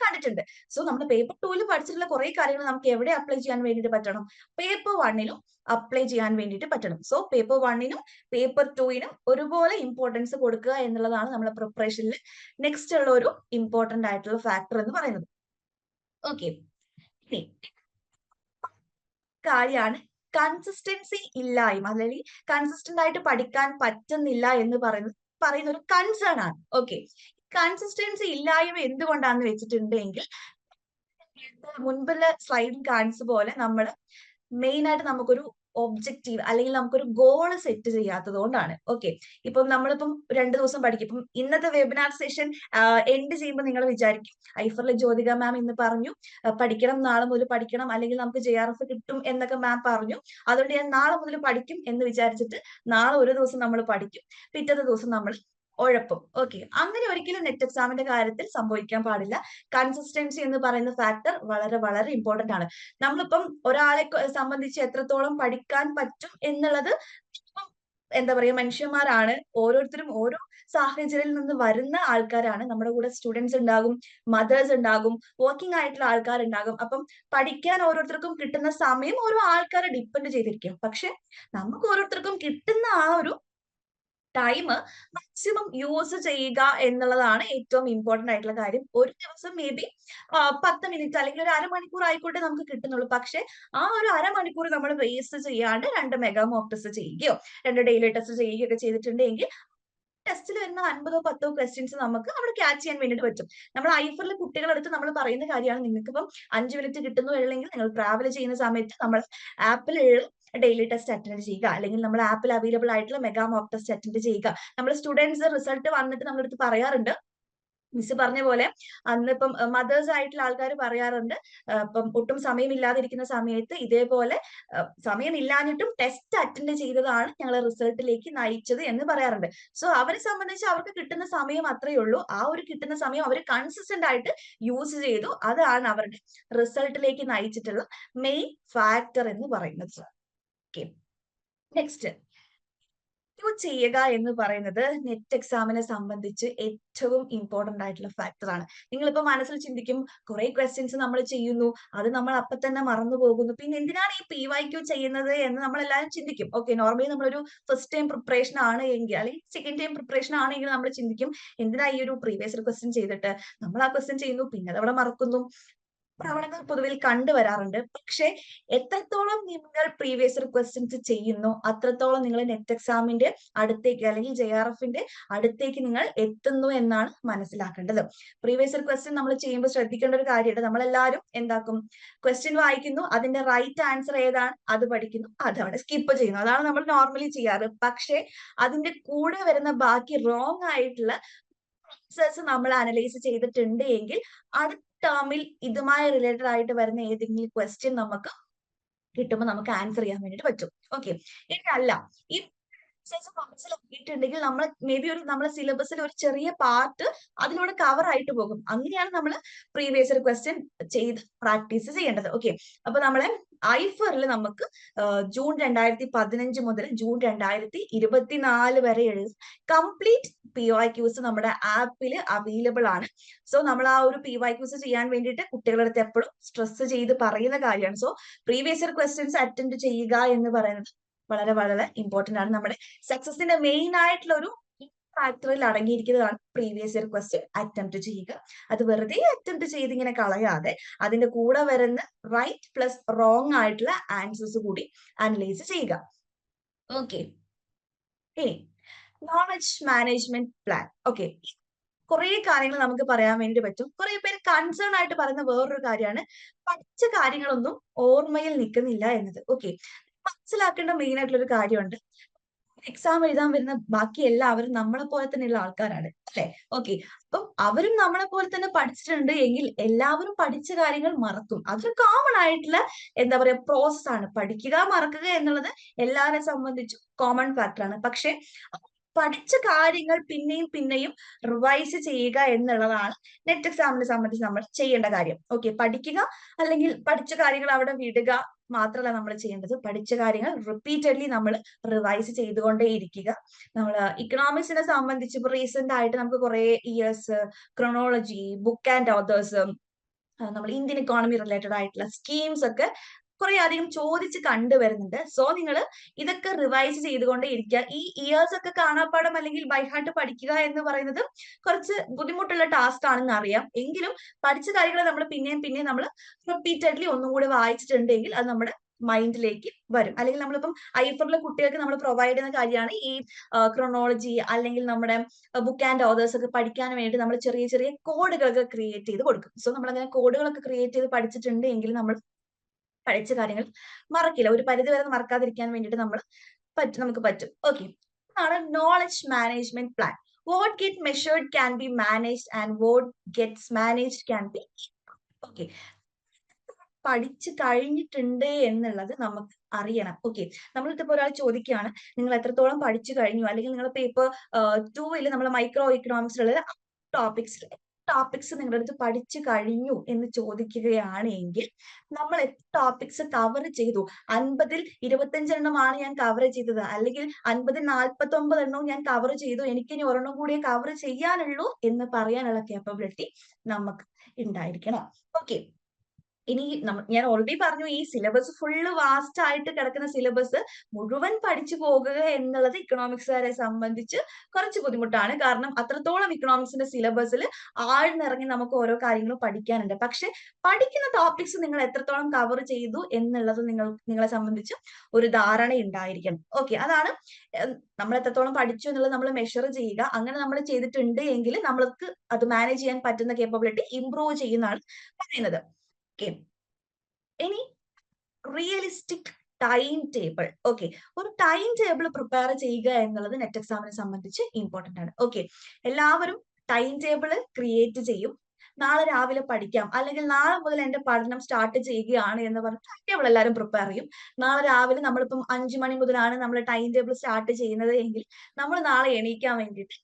കണ്ടിട്ടുണ്ട്. സോ നമ്മൾ പേപ്പർ 2 പഠിച്ചിട്ടുള്ള കുറെ കാര്യങ്ങൾ നമുക്ക് എവിടെ അപ്ലൈ ചെയ്യാൻ വേണ്ടിയിട്ട് പറ്റണം, പേപ്പർ 1 അപ്ലൈ ചെയ്യാൻ വേണ്ടിയിട്ട് പറ്റണം. സോ പേപ്പർ 1 പേപ്പർ 2 ഒരുപോലെ ഇമ്പോർട്ടൻസ് കൊടുക്കുക എന്നുള്ളതാണ് നമ്മുടെ പ്രിപ്പറേഷനിൽ നെക്സ്റ്റ് ഉള്ള ഒരു ഇമ്പോർട്ടന്റ് ആയിട്ടുള്ള ഫാക്ടർ എന്ന് പറയുന്നത്. ഓക്കെ, കാര്യമാണ് കൺസിസ്റ്റൻസി ഇല്ലായ്മ, അല്ലെങ്കിൽ കൺസിസ്റ്റന്റ് ആയിട്ട് പഠിക്കാൻ പറ്റുന്നില്ല എന്ന് പറയുന്ന ഒരു കൺസേൺ ആണ്. ഓക്കെ, കൺസിസ്റ്റൻസി ഇല്ലായ്മ എന്തുകൊണ്ടാന്ന് വെച്ചിട്ടുണ്ടെങ്കിൽ മുൻപുള്ള സ്ലൈഡിൽ കാണിച്ച പോലെ നമ്മൾ മെയിൻ ആയിട്ട് നമുക്കൊരു ഒബ്ജക്റ്റീവ് അല്ലെങ്കിൽ നമുക്കൊരു ഗോൾ സെറ്റ് ചെയ്യാത്തത് കൊണ്ടാണ്. ഓക്കെ, ഇപ്പം നമ്മളിപ്പം 2 ദിവസം പഠിക്കും. ഇപ്പം ഇന്നത്തെ വെബിനാർ സെഷൻ എൻഡ് ചെയ്യുമ്പോൾ നിങ്ങൾ വിചാരിക്കും ഐഫറിലെ ജ്യോതിക മാം ഇന്ന് പറഞ്ഞു പഠിക്കണം, നാളെ മുതൽ പഠിക്കണം, അല്ലെങ്കിൽ നമുക്ക് JRF കിട്ടും എന്നൊക്കെ മാം പറഞ്ഞു, അതുകൊണ്ട് ഞാൻ നാളെ മുതൽ പഠിക്കും എന്ന് വിചാരിച്ചിട്ട് നാളെ ഒരു ദിവസം നമ്മൾ പഠിക്കും, പിറ്റത്തെ ദിവസം നമ്മൾ ഉഴപ്പും. ഓക്കെ, അങ്ങനെ ഒരിക്കലും നെറ്റ് എക്സാമിന്റെ കാര്യത്തിൽ സംഭവിക്കാൻ പാടില്ല. കൺസിസ്റ്റൻസി എന്ന് പറയുന്ന ഫാക്ടർ വളരെ വളരെ ഇമ്പോർട്ടന്റ് ആണ്. നമ്മളിപ്പം ഒരാളെ സംബന്ധിച്ച് എത്രത്തോളം പഠിക്കാൻ പറ്റും എന്നുള്ളത് എന്താ പറയാ, മനുഷ്യന്മാരാണ്, ഓരോരുത്തരും ഓരോ സാഹചര്യത്തിൽ നിന്ന് വരുന്ന ആൾക്കാരാണ്. നമ്മുടെ കൂടെ സ്റ്റുഡൻസ് ഉണ്ടാകും, മദേഴ്സ് ഉണ്ടാകും, വർക്കിംഗ് ആയിട്ടുള്ള ആൾക്കാരുണ്ടാകും. അപ്പം പഠിക്കാൻ ഓരോരുത്തർക്കും കിട്ടുന്ന സമയം ഓരോ ആൾക്കാരെ ഡിപ്പെൻഡ് ചെയ്തിരിക്കും. പക്ഷെ നമുക്ക് ഓരോരുത്തർക്കും കിട്ടുന്ന ആ ഒരു ടൈം മാക്സിമം യൂസ് ചെയ്യുക എന്നുള്ളതാണ് ഏറ്റവും ഇമ്പോർട്ടന്റ് ആയിട്ടുള്ള കാര്യം. ഒരു ദിവസം മേ ബി 10 മിനിറ്റ് അല്ലെങ്കിൽ ഒരു അരമണിക്കൂർ ആയിക്കോട്ടെ നമുക്ക് കിട്ടുന്നുള്ളൂ. പക്ഷെ ആ ഒരു അരമണിക്കൂർ നമ്മൾ വേസ്റ്റ് ചെയ്യാണ്ട് 2 മെഗാ മോക്ക് ടെസ്റ്റ് ചെയ്യുകയോ 2 ഡെയിലി ടെസ്റ്റ് ചെയ്യുകയോ ഒക്കെ ചെയ്തിട്ടുണ്ടെങ്കിൽ ടെസ്റ്റിൽ വരുന്ന 50 10 ക്വസ്റ്റ്യൻസ് നമുക്ക് അവിടെ ക്യാച്ച് ചെയ്യാൻ വേണ്ടിയിട്ട് പറ്റും. നമ്മൾ ഐഫറിലെ കുട്ടികളടുത്ത് നമ്മൾ പറയുന്ന കാര്യമാണ്, നിങ്ങൾക്ക് ഇപ്പം 5 മിനിറ്റ് കിട്ടുന്നു അല്ലെങ്കിൽ നിങ്ങൾ ട്രാവൽ ചെയ്യുന്ന സമയത്ത് നമ്മൾ ആപ്പിലുള്ള ഡെയിലി ടെസ്റ്റ് അറ്റൻഡ് ചെയ്യുക, അല്ലെങ്കിൽ നമ്മൾ ആപ്പിൽ അവൈലബിൾ ആയിട്ടുള്ള മെഗാ മോക്ക് ടെസ്റ്റ് അറ്റൻഡ് ചെയ്യുക. നമ്മൾ സ്റ്റുഡൻസ് റിസൾട്ട് വന്നിട്ട് നമ്മുടെ അടുത്ത് പറയാറുണ്ട് മിസ് പറഞ്ഞ പോലെ അന്നിപ്പം മദേഴ്സ് ആയിട്ടുള്ള ആൾക്കാർ പറയാറുണ്ട്, ഇപ്പം ഒട്ടും സമയമില്ലാതിരിക്കുന്ന സമയത്ത് ഇതേപോലെ സമയമില്ലാഞ്ഞിട്ടും ടെസ്റ്റ് അറ്റൻഡ് ചെയ്തതാണ് ഞങ്ങളെ റിസൾട്ടിലേക്ക് നയിച്ചത് എന്ന് പറയാറുണ്ട്. സോ അവരെ സംബന്ധിച്ച് അവർക്ക് കിട്ടുന്ന സമയം അത്രയേ ഉള്ളൂ. ആ ഒരു കിട്ടുന്ന സമയം അവർ കൺസിസ്റ്റന്റ് ആയിട്ട് യൂസ് ചെയ്തു. അതാണ് അവരുടെ റിസൾട്ടിലേക്ക് നയിച്ചിട്ടുള്ള മെയിൻ ഫാക്ടർ എന്ന് പറയുന്നത്. ഓക്കെ, നെക്സ്റ്റ്, ചെയ്യുക എന്ന് പറയുന്നത് നെറ്റ് എക്സാമിനെ സംബന്ധിച്ച് ഏറ്റവും ഇമ്പോർട്ടന്റ് ആയിട്ടുള്ള ഫാക്ടർ ആണ്. നിങ്ങളിപ്പോ മനസ്സിൽ ചിന്തിക്കും, കുറെ ക്വസ്റ്റ്യൻസ് നമ്മൾ ചെയ്യുന്നു, അത് നമ്മൾ അപ്പൊ തന്നെ മറന്നു പോകുന്നു, പിന്നെ എന്തിനാണ് ഈ PYQ ചെയ്യുന്നത് എന്ന് നമ്മൾ എല്ലാവരും ചിന്തിക്കും. ഓക്കെ, നോർമലി നമ്മളൊരു ഫസ്റ്റ് ടൈം പ്രിപ്പറേഷൻ ആണ് എങ്കിൽ, അല്ലെങ്കിൽ സെക്കൻഡ് ടൈം പ്രിപ്പറേഷൻ ആണെങ്കിൽ നമ്മൾ ചിന്തിക്കും, എന്തിനാ ഈ ഒരു പ്രീവിയസ് ക്വസ്റ്റ്യൻ ചെയ്തിട്ട്, നമ്മൾ ആ ക്വസ്റ്റ്യൻ ചെയ്യുന്നു പിന്നെ അതവിടെ മറക്കുന്നു. പ്രവണതകൾ പൊതുവിൽ കണ്ടുവരാറുണ്ട്. പക്ഷെ എത്രത്തോളം നിങ്ങൾ പ്രീവിയസ് ക്വസ്റ്റ്യൻസ് ചെയ്യുന്നു, അത്രത്തോളം നിങ്ങൾ നെറ്റ് എക്സാമിന്റെ അടുത്തേക്ക് അല്ലെങ്കിൽ JRFന്റെ അടുത്തേക്ക് നിങ്ങൾ എത്തുന്നു എന്നാണ് മനസ്സിലാക്കേണ്ടത്. പ്രീവിയസ് ക്വസ്റ്റ്യൻ നമ്മൾ ചെയ്യുമ്പോൾ ശ്രദ്ധിക്കേണ്ട ഒരു കാര്യമുണ്ട്. നമ്മളെല്ലാവരും എന്താക്കും, ക്വസ്റ്റ്യൻ വായിക്കുന്നു, അതിന്റെ റൈറ്റ് ആൻസർ ഏതാണ് അത് പഠിക്കുന്നു, അതവിടെ സ്കിപ്പ് ചെയ്യുന്നു. അതാണ് നമ്മൾ നോർമലി ചെയ്യാറ്. പക്ഷെ അതിന്റെ കൂടെ വരുന്ന ബാക്കി റോങ് ആയിട്ടുള്ള ആൻസേഴ്സ് നമ്മൾ അനലൈസ് ചെയ്തിട്ടുണ്ട് എങ്കിൽ അടുത്ത ടേമിൽ ഇതുമായി റിലേറ്റഡ് ആയിട്ട് വരുന്ന ഏതെങ്കിലും ക്വസ്റ്റ്യൻ നമുക്ക് കിട്ടുമ്പോൾ നമുക്ക് ആൻസർ ചെയ്യാൻ വേണ്ടിട്ട് പറ്റും. ഓക്കെ, ഇനി അല്ല, ഈ മനസ്സിലാക്കിയിട്ടുണ്ടെങ്കിൽ നമ്മൾ മേ ബി നമ്മളെ സിലബസിൽ ഒരു ചെറിയ പാർട്ട് അതിലൂടെ കവർ ആയിട്ട് പോകും. അങ്ങനെയാണ് നമ്മൾ പ്രീവിയസ് ക്വസ്റ്റ്യൻ ചെയ്ത് പ്രാക്ടീസ് ചെയ്യേണ്ടത്. ഓക്കെ, അപ്പൊ നമ്മളെ ഐഫറിൽ നമുക്ക് ജൂൺ 2015 മുതൽ ജൂൺ 2024 വരെ എഴുതും കംപ്ലീറ്റ് PYQs നമ്മുടെ ആപ്പിൽ അവൈലബിൾ ആണ്. സോ നമ്മൾ ആ ഒരു PYQs ചെയ്യാൻ വേണ്ടിയിട്ട് കുട്ടികളുടെ അടുത്ത് എപ്പോഴും സ്ട്രെസ് ചെയ്ത് പറയുന്ന കാര്യമാണ്. സോ പ്രീവിയസ് ക്വസ്റ്റ്യൻസ് അറ്റൻഡ് ചെയ്യുക എന്ന് പറയുന്നത് വളരെ വളരെ ഇമ്പോർട്ടന്റ് ആണ്. നമ്മുടെ സക്സസിന്റെ മെയിൻ ആയിട്ടുള്ള ഒരു ഫാക്ടറിൽ അടങ്ങിയിരിക്കുന്നതാണ് പ്രീവിയസ് ഇയർ ക്വസ്റ്റ്യൻ അറ്റംപ്റ്റ് ചെയ്യുക. അത് വെറുതെ അറ്റംപ്റ്റ് ചെയ്ത് ഇങ്ങനെ കളയാതെ അതിന്റെ കൂടെ വരുന്ന റൈറ്റ് പ്ലസ് റോങ് ആയിട്ടുള്ള ആൻസേഴ്സ് കൂടി അനലൈസ് ചെയ്യുക. Okay, knowledge management plan. Okay, കുറെ കാര്യങ്ങൾ നമുക്ക് പറയാൻ വേണ്ടി പറ്റും. കുറെ പേര് കൺസേൺ ആയിട്ട് പറയുന്ന വേറൊരു കാര്യമാണ് പഠിച്ച കാര്യങ്ങളൊന്നും ഓർമ്മയിൽ നിൽക്കുന്നില്ല എന്നത്. ഓക്കെ, മനസ്സിലാക്കേണ്ട മെയിൻ ആയിട്ടുള്ള ഒരു കാര്യമുണ്ട്. എക്സാം എഴുതാൻ വരുന്ന ബാക്കി എല്ലാവരും നമ്മളെ പോലെ തന്നെയുള്ള ആൾക്കാരാണ്, അല്ലെ? ഓക്കെ, അപ്പം അവരും നമ്മളെ പോലെ തന്നെ പഠിച്ചിട്ടുണ്ട് എങ്കിൽ എല്ലാവരും പഠിച്ച കാര്യങ്ങൾ മറക്കും. അതൊരു കോമൺ ആയിട്ടുള്ള എന്താ പറയാ പ്രോസസ് ആണ്. പഠിക്കുക മറക്കുക എന്നുള്ളത് എല്ലാവരെ സംബന്ധിച്ചും കോമൺ ഫാക്ടർ ആണ്. പക്ഷെ പഠിച്ച കാര്യങ്ങൾ പിന്നെയും പിന്നെയും റിവൈസ് ചെയ്യുക എന്നുള്ളതാണ് നെറ്റ് എക്സാമിനെ സംബന്ധിച്ച് നമ്മൾ ചെയ്യേണ്ട കാര്യം. ഓക്കെ, പഠിക്കുക അല്ലെങ്കിൽ പഠിച്ച കാര്യങ്ങൾ അവിടെ വിടുക മാത്രമല്ല നമ്മൾ ചെയ്യേണ്ടത്. പഠിച്ച കാര്യങ്ങൾ റിപ്പീറ്റഡ്ലി നമ്മൾ റിവൈസ് ചെയ്തുകൊണ്ടേയിരിക്കുക. നമ്മൾ ഇക്കണോമിക്സിനെ സംബന്ധിച്ച് ഇപ്പൊ റീസെന്റ് ആയിട്ട് നമുക്ക് കുറെ years chronology, book and authors, നമ്മൾ ഇന്ത്യൻ ഇക്കോണമി റിലേറ്റഡ് ആയിട്ടുള്ള സ്കീംസ് ഒക്കെ കുറെ അധികം ചോദിച്ച് കണ്ടുവരുന്നുണ്ട്. സോ നിങ്ങൾ ഇതൊക്കെ റിവൈസ് ചെയ്തുകൊണ്ടേ ഇരിക്കുക. ഈ ഇയേഴ്സ് ഒക്കെ കാണാപ്പാടം അല്ലെങ്കിൽ ബൈഹാർട്ട് പഠിക്കുക എന്ന് പറയുന്നത് കുറച്ച് ബുദ്ധിമുട്ടുള്ള ടാസ്ക് ആണെന്ന് അറിയാം. എങ്കിലും പഠിച്ച കാര്യങ്ങൾ നമ്മൾ പിന്നെയും പിന്നെയും നമ്മൾ റിപ്പീറ്റഡ്ലി ഒന്നും കൂടി വായിച്ചിട്ടുണ്ടെങ്കിൽ അത് നമ്മുടെ മൈൻഡിലേക്ക് വരും. അല്ലെങ്കിൽ നമ്മളിപ്പം ഐഫറിലെ കുട്ടികൾക്ക് നമ്മൾ പ്രൊവൈഡ് ചെയ്യുന്ന കാര്യമാണ് ഈ ക്രോണോളജി അല്ലെങ്കിൽ നമ്മുടെ ബുക്ക് ആൻഡ് ഓതേഴ്സ് ഒക്കെ പഠിക്കാൻ വേണ്ടി നമ്മൾ ചെറിയ ചെറിയ കോഡുകളൊക്കെ ക്രിയേറ്റ് ചെയ്ത് കൊടുക്കും. സോ നമ്മൾ അങ്ങനെ കോഡുകളൊക്കെ ക്രിയേറ്റ് ചെയ്ത് പഠിച്ചിട്ടുണ്ട് എങ്കിൽ നമ്മൾ പഠിച്ച കാര്യങ്ങൾ മറക്കില്ല. ഒരു പരിധി വരെ മറക്കാതിരിക്കാൻ വേണ്ടിയിട്ട് നമുക്ക് പറ്റും. ഓക്കെ, ആണ് knowledge management plan. What get measured can be managed and what gets managed can be. Okay, പഠിച്ചു കഴിഞ്ഞിട്ടുണ്ട് എന്നുള്ളത് നമുക്ക് അറിയണം. ഓക്കെ, നമ്മളിപ്പോ ഒരാൾ ചോദിക്കുകയാണ് നിങ്ങൾ എത്രത്തോളം പഠിച്ചു കഴിഞ്ഞു, അല്ലെങ്കിൽ നിങ്ങൾ പേപ്പർ 2 നമ്മൾ മൈക്രോ ഇക്കണോമിക്സിലുള്ള ടോപ്പിക്സ് നിങ്ങളുടെ അടുത്ത് പഠിച്ചു കഴിഞ്ഞു എന്ന് ചോദിക്കുകയാണ് എങ്കിൽ നമ്മൾ എത്ര ടോപ്പിക്സ് കവർ ചെയ്തു? 50-ൽ 25 എണ്ണമാണ് ഞാൻ കവർ ചെയ്തത്, അല്ലെങ്കിൽ 50-ൽ 49 എണ്ണവും ഞാൻ കവർ ചെയ്തു, എനിക്കിനി ഒരെണ്ണം കൂടിയേ കവർ ചെയ്യാനുള്ളൂ എന്ന് പറയാനുള്ള കേപ്പബിലിറ്റി നമുക്ക് ഉണ്ടായിരിക്കണം. ഓക്കെ, ഇനി ഞാൻ ഓൾറെഡി പറഞ്ഞു ഈ സിലബസ് ഫുള്ള് വാസ്റ്റ് ആയിട്ട് കിടക്കുന്ന സിലബസ് മുഴുവൻ പഠിച്ചു പോകുക എന്നുള്ളത് ഇക്കണോമിക്സുകാരെ സംബന്ധിച്ച് കുറച്ച് ബുദ്ധിമുട്ടാണ്. കാരണം അത്രത്തോളം ഇക്കണോമിക്സിന്റെ സിലബസിൽ ആഴ്ന്നിറങ്ങി നമുക്ക് ഓരോ കാര്യങ്ങളും പഠിക്കാനുണ്ട്. പക്ഷെ പഠിക്കുന്ന ടോപ്പിക്സ് നിങ്ങൾ എത്രത്തോളം കവർ ചെയ്തു എന്നുള്ളത് നിങ്ങളെ സംബന്ധിച്ച് ഒരു ധാരണ ഉണ്ടായിരിക്കണം. ഓക്കെ, അതാണ് നമ്മൾ എത്രത്തോളം പഠിച്ചു എന്നുള്ളത് നമ്മൾ മെഷർ ചെയ്യുക. അങ്ങനെ നമ്മൾ ചെയ്തിട്ടുണ്ട് എങ്കിൽ നമ്മൾക്ക് അത് മാനേജ് ചെയ്യാൻ പറ്റുന്ന കേപ്പബിലിറ്റി ഇംപ്രൂവ് ചെയ്യുന്നതാണ് പറയുന്നത്. ഓക്കെ, ഇനി റിയലിസ്റ്റിക് ടൈം ടേബിൾ. ഓക്കെ, ഒരു ടൈം ടേബിൾ പ്രിപ്പയർ ചെയ്യുക എന്നുള്ളത് നെറ്റ് എക്സാമിനെ സംബന്ധിച്ച് ഇമ്പോർട്ടന്റ് ആണ്. ഓക്കെ, എല്ലാവരും ടൈം ടേബിൾ ക്രിയേറ്റ് ചെയ്യും. നാളെ രാവിലെ പഠിക്കാം, അല്ലെങ്കിൽ നാളെ മുതൽ എന്റെ പഠനം സ്റ്റാർട്ട് ചെയ്യുകയാണ് എന്ന് പറഞ്ഞ് ടൈം ടേബിൾ എല്ലാവരും പ്രിപ്പയർ ചെയ്യും. നാളെ രാവിലെ നമ്മളിപ്പം 5 മണി മുതലാണ് നമ്മൾ ടൈം ടേബിൾ സ്റ്റാർട്ട് ചെയ്യുന്നത് എങ്കിൽ നമ്മൾ നാളെ എണീക്കാൻ വേണ്ടിയിട്ട്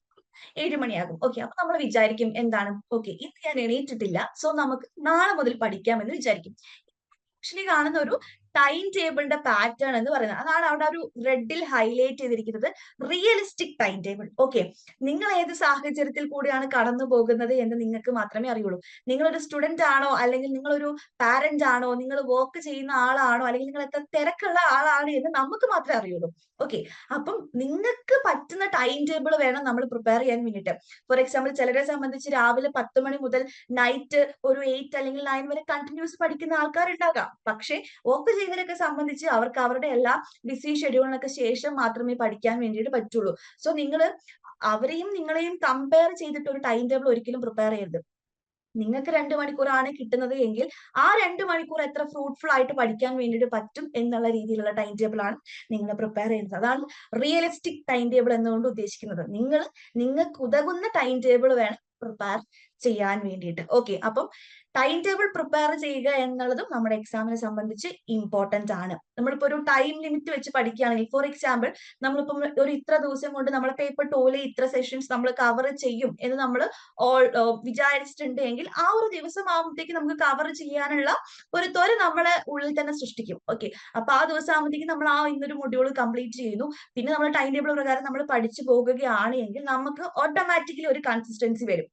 7 മണിയാകും. ഓക്കെ. അപ്പൊ നമ്മൾ വിചാരിക്കും എന്താണ്? ഓക്കെ, ഇന്ന് ഞാൻ എണീറ്റിട്ടില്ല. സോ നമുക്ക് നാളെ മുതൽ പഠിക്കാം എന്ന് വിചാരിക്കും. ആക്ച്വലി കാണുന്ന ഒരു ടൈം ടേബിളിന്റെ പാറ്റേൺ എന്ന് പറയുന്നത്. അതാണ് അവിടെ ഒരു റെഡിൽ ഹൈലൈറ്റ് ചെയ്തിരിക്കുന്നത്. Realistic time table. ഓക്കെ. നിങ്ങൾ ഏത് സാഹചര്യത്തിൽ കൂടിയാണ് കടന്നു പോകുന്നത് എന്ന് നിങ്ങൾക്ക് മാത്രമേ അറിയുള്ളൂ. നിങ്ങളൊരു സ്റ്റുഡന്റ് ആണോ, അല്ലെങ്കിൽ നിങ്ങളൊരു പാരന്റ് ആണോ, നിങ്ങൾ വർക്ക് ചെയ്യുന്ന ആളാണോ, അല്ലെങ്കിൽ നിങ്ങൾ എത്ര തിരക്കുള്ള ആളാണ് എന്ന് നമുക്ക് മാത്രമേ അറിയുള്ളൂ. ഓക്കെ. അപ്പം നിങ്ങൾക്ക് പറ്റുന്ന ടൈം ടേബിൾ വേണം നമ്മൾ പ്രിപ്പയർ ചെയ്യാൻ വേണ്ടിയിട്ട്. ഫോർ എക്സാമ്പിൾ ചിലരെ സംബന്ധിച്ച് രാവിലെ 10 മണി മുതൽ നൈറ്റ് ഒരു 8 അല്ലെങ്കിൽ 9 വരെ കണ്ടിന്യൂസ് പഠിക്കുന്ന ആൾക്കാരുണ്ടാകാം. പക്ഷേ വർക്ക് ചെയ്യുന്നവരൊക്കെ സംബന്ധിച്ച് അവർക്ക് അവരുടെ എല്ലാ ബിസി ഷെഡ്യൂളിനൊക്കെ ശേഷം മാത്രമേ പഠിക്കാൻ വേണ്ടിയിട്ട് പറ്റുള്ളൂ. സോ നിങ്ങള് അവരെയും നിങ്ങളെയും കമ്പയർ ചെയ്തിട്ട് ഒരു ടൈം ടേബിൾ ഒരിക്കലും പ്രിപ്പയർ ചെയ്യരുത്. നിങ്ങൾക്ക് 2 മണിക്കൂറാണ് കിട്ടുന്നത് എങ്കിൽ ആ 2 മണിക്കൂർ എത്ര ഫ്രൂട്ട്ഫുൾ ആയിട്ട് പഠിക്കാൻ വേണ്ടിയിട്ട് പറ്റും എന്നുള്ള രീതിയിലുള്ള ടൈം ടേബിൾ ആണ് നിങ്ങൾ പ്രിപ്പയർ ചെയ്യുന്നത്. അതാണ് റിയലിസ്റ്റിക് ടൈം ടേബിൾ എന്നുകൊണ്ട് ഉദ്ദേശിക്കുന്നത്. നിങ്ങൾക്ക് ഉതകുന്ന ടൈം ടേബിൾ വേണം പ്രിപ്പയർ ചെയ്യാൻ വേണ്ടിയിട്ട്. ഓക്കെ. അപ്പം ടൈം ടേബിൾ പ്രിപ്പയർ ചെയ്യുക എന്നുള്ളതും നമ്മുടെ എക്സാമിനെ സംബന്ധിച്ച് ഇമ്പോർട്ടന്റ് ആണ്. നമ്മളിപ്പോ ഒരു ടൈം ലിമിറ്റ് വെച്ച് പഠിക്കുകയാണെങ്കിൽ, ഫോർ എക്സാമ്പിൾ നമ്മളിപ്പം ഒരു ഇത്ര ദിവസം കൊണ്ട് നമ്മളെ പേപ്പർ 2 ഇത്ര സെഷൻസ് നമ്മൾ കവർ ചെയ്യും എന്ന് നമ്മൾ വിചാരിച്ചിട്ടുണ്ട് എങ്കിൽ ആ ഒരു ദിവസം ആകുമ്പോഴത്തേക്ക് നമുക്ക് കവർ ചെയ്യാനുള്ള ഒരു ത്വര നമ്മളെ ഉള്ളിൽ തന്നെ സൃഷ്ടിക്കും. ഓക്കെ. അപ്പൊ ആ ദിവസം ആകുമ്പോഴത്തേക്ക് നമ്മൾ ആ ഇന്നൊരു മൊഡ്യൂൾ കംപ്ലീറ്റ് ചെയ്യുന്നു. പിന്നെ നമ്മൾ ടൈം ടേബിൾ പ്രകാരം നമ്മൾ പഠിച്ചു പോകുകയാണ് എങ്കിൽ നമുക്ക് ഓട്ടോമാറ്റിക്കലി ഒരു കൺസിസ്റ്റൻസി വരും.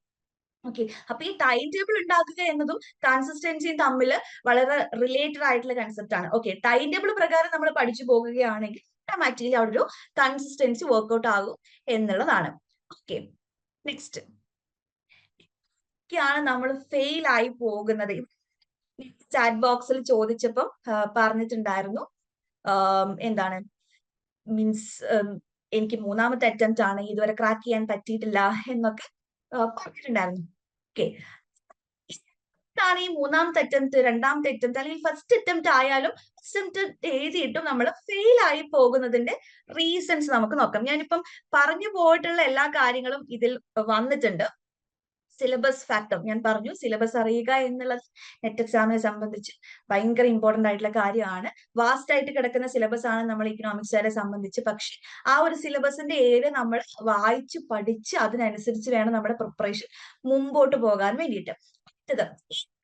ഓക്കെ. അപ്പൊ ഈ ടൈം ടേബിൾ ഉണ്ടാക്കുക എന്നതും കൺസിസ്റ്റൻസിയും തമ്മിൽ വളരെ റിലേറ്റഡ് ആയിട്ടുള്ള കൺസെപ്റ്റ് ആണ്. ഓക്കെ. ടൈം ടേബിൾ പ്രകാരം നമ്മൾ പഠിച്ചു പോകുകയാണെങ്കിൽ ഓട്ടോമാറ്റിക്കലി അവിടെ ഒരു കൺസിസ്റ്റൻസി വർക്ക്ഔട്ട് ആകും എന്നുള്ളതാണ്. ഓക്കെ. നെക്സ്റ്റ് ാണ് നമ്മൾ ഫെയിൽ ആയി പോകുന്നത്. ചാറ്റ് ബോക്സിൽ ചോദിച്ചപ്പം പറഞ്ഞിട്ടുണ്ടായിരുന്നു എന്താണ് മീൻസ് എനിക്ക് 3ാമത്തെ അറ്റംപ്റ്റ് ആണ്, ഇതുവരെ ക്രാക്ക് ചെയ്യാൻ പറ്റിയിട്ടില്ല എന്നൊക്കെ പറഞ്ഞിട്ടുണ്ടായിരുന്നു. ഓക്കെ. ാണ് ഈ 3ാമത്തെ അറ്റംപ്റ്റ്, 2ാമത്തെ അറ്റംപ്റ്റ് അല്ലെങ്കിൽ ഫസ്റ്റ് അറ്റംപ്റ്റ് ആയാലും ഫസ്റ്റ് അറ്റംപ്റ്റ് എഴുതിയിട്ടും നമ്മൾ ഫെയിൽ ആയി പോകുന്നതിന്റെ റീസൺസ് നമുക്ക് നോക്കാം. ഞാനിപ്പം പറഞ്ഞു പോയിട്ടുള്ള എല്ലാ കാര്യങ്ങളും ഇതിൽ വന്നിട്ടുണ്ട്. സിലബസ് ഫാക്ടർ ഞാൻ പറഞ്ഞു. സിലബസ് അറിയുക എന്നുള്ളത് നെറ്റ് എക്സാമിനെ സംബന്ധിച്ച് ഭയങ്കര ഇമ്പോർട്ടന്റ് ആയിട്ടുള്ള കാര്യമാണ്. വാസ്റ്റ് ആയിട്ട് കിടക്കുന്ന സിലബസ് ആണ് നമ്മൾ ഇക്കണോമിക്സുകാരെ സംബന്ധിച്ച്. പക്ഷെ ആ ഒരു സിലബസിന്റെ ഏരിയ നമ്മൾ വായിച്ച് പഠിച്ച് അതിനനുസരിച്ച് വേണം നമ്മുടെ പ്രിപ്പറേഷൻ മുമ്പോട്ട് പോകാൻ വേണ്ടിയിട്ട്.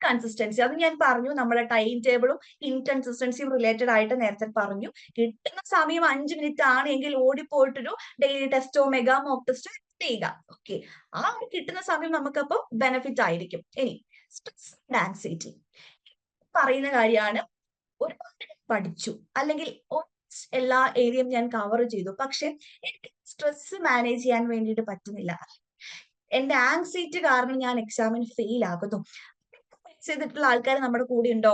കൺസിസ്റ്റൻസി അത് ഞാൻ പറഞ്ഞു. നമ്മുടെ ടൈം ടേബിളും ഇൻകൺസിസ്റ്റൻസിയും റിലേറ്റഡ് ആയിട്ട് നേരത്തെ പറഞ്ഞു. കിട്ടുന്ന സമയം 5 മിനിറ്റ് ആണ് എങ്കിൽ ഓടിപ്പോയിട്ടൊരു ഡെയിലി ടെസ്റ്റോ മെഗാ മോക്ക് ടെസ്റ്റോ ചെയ്യുക. ഓക്കെ. ആ ഒരു കിട്ടുന്ന സമയം നമുക്കപ്പം ബെനിഫിറ്റ് ആയിരിക്കും. ഇനി സ്ട്രെസ് ആൻഡ് ആൻസൈറ്റി പറയുന്ന കാര്യമാണ്. ഒരുപാട് പഠിച്ചു, അല്ലെങ്കിൽ എല്ലാ ഏരിയയും ഞാൻ കവർ ചെയ്തു, പക്ഷെ എനിക്ക് സ്ട്രെസ് മാനേജ് ചെയ്യാൻ വേണ്ടിയിട്ട് പറ്റുന്നില്ല. എന്റെ ആൻസൈറ്റി കാരണം ഞാൻ എക്സാമിന് ഫെയിൽ ആകുന്നു. ചെയ്തിട്ടുള്ള ആൾക്കാർ നമ്മുടെ കൂടെ ഉണ്ടോ?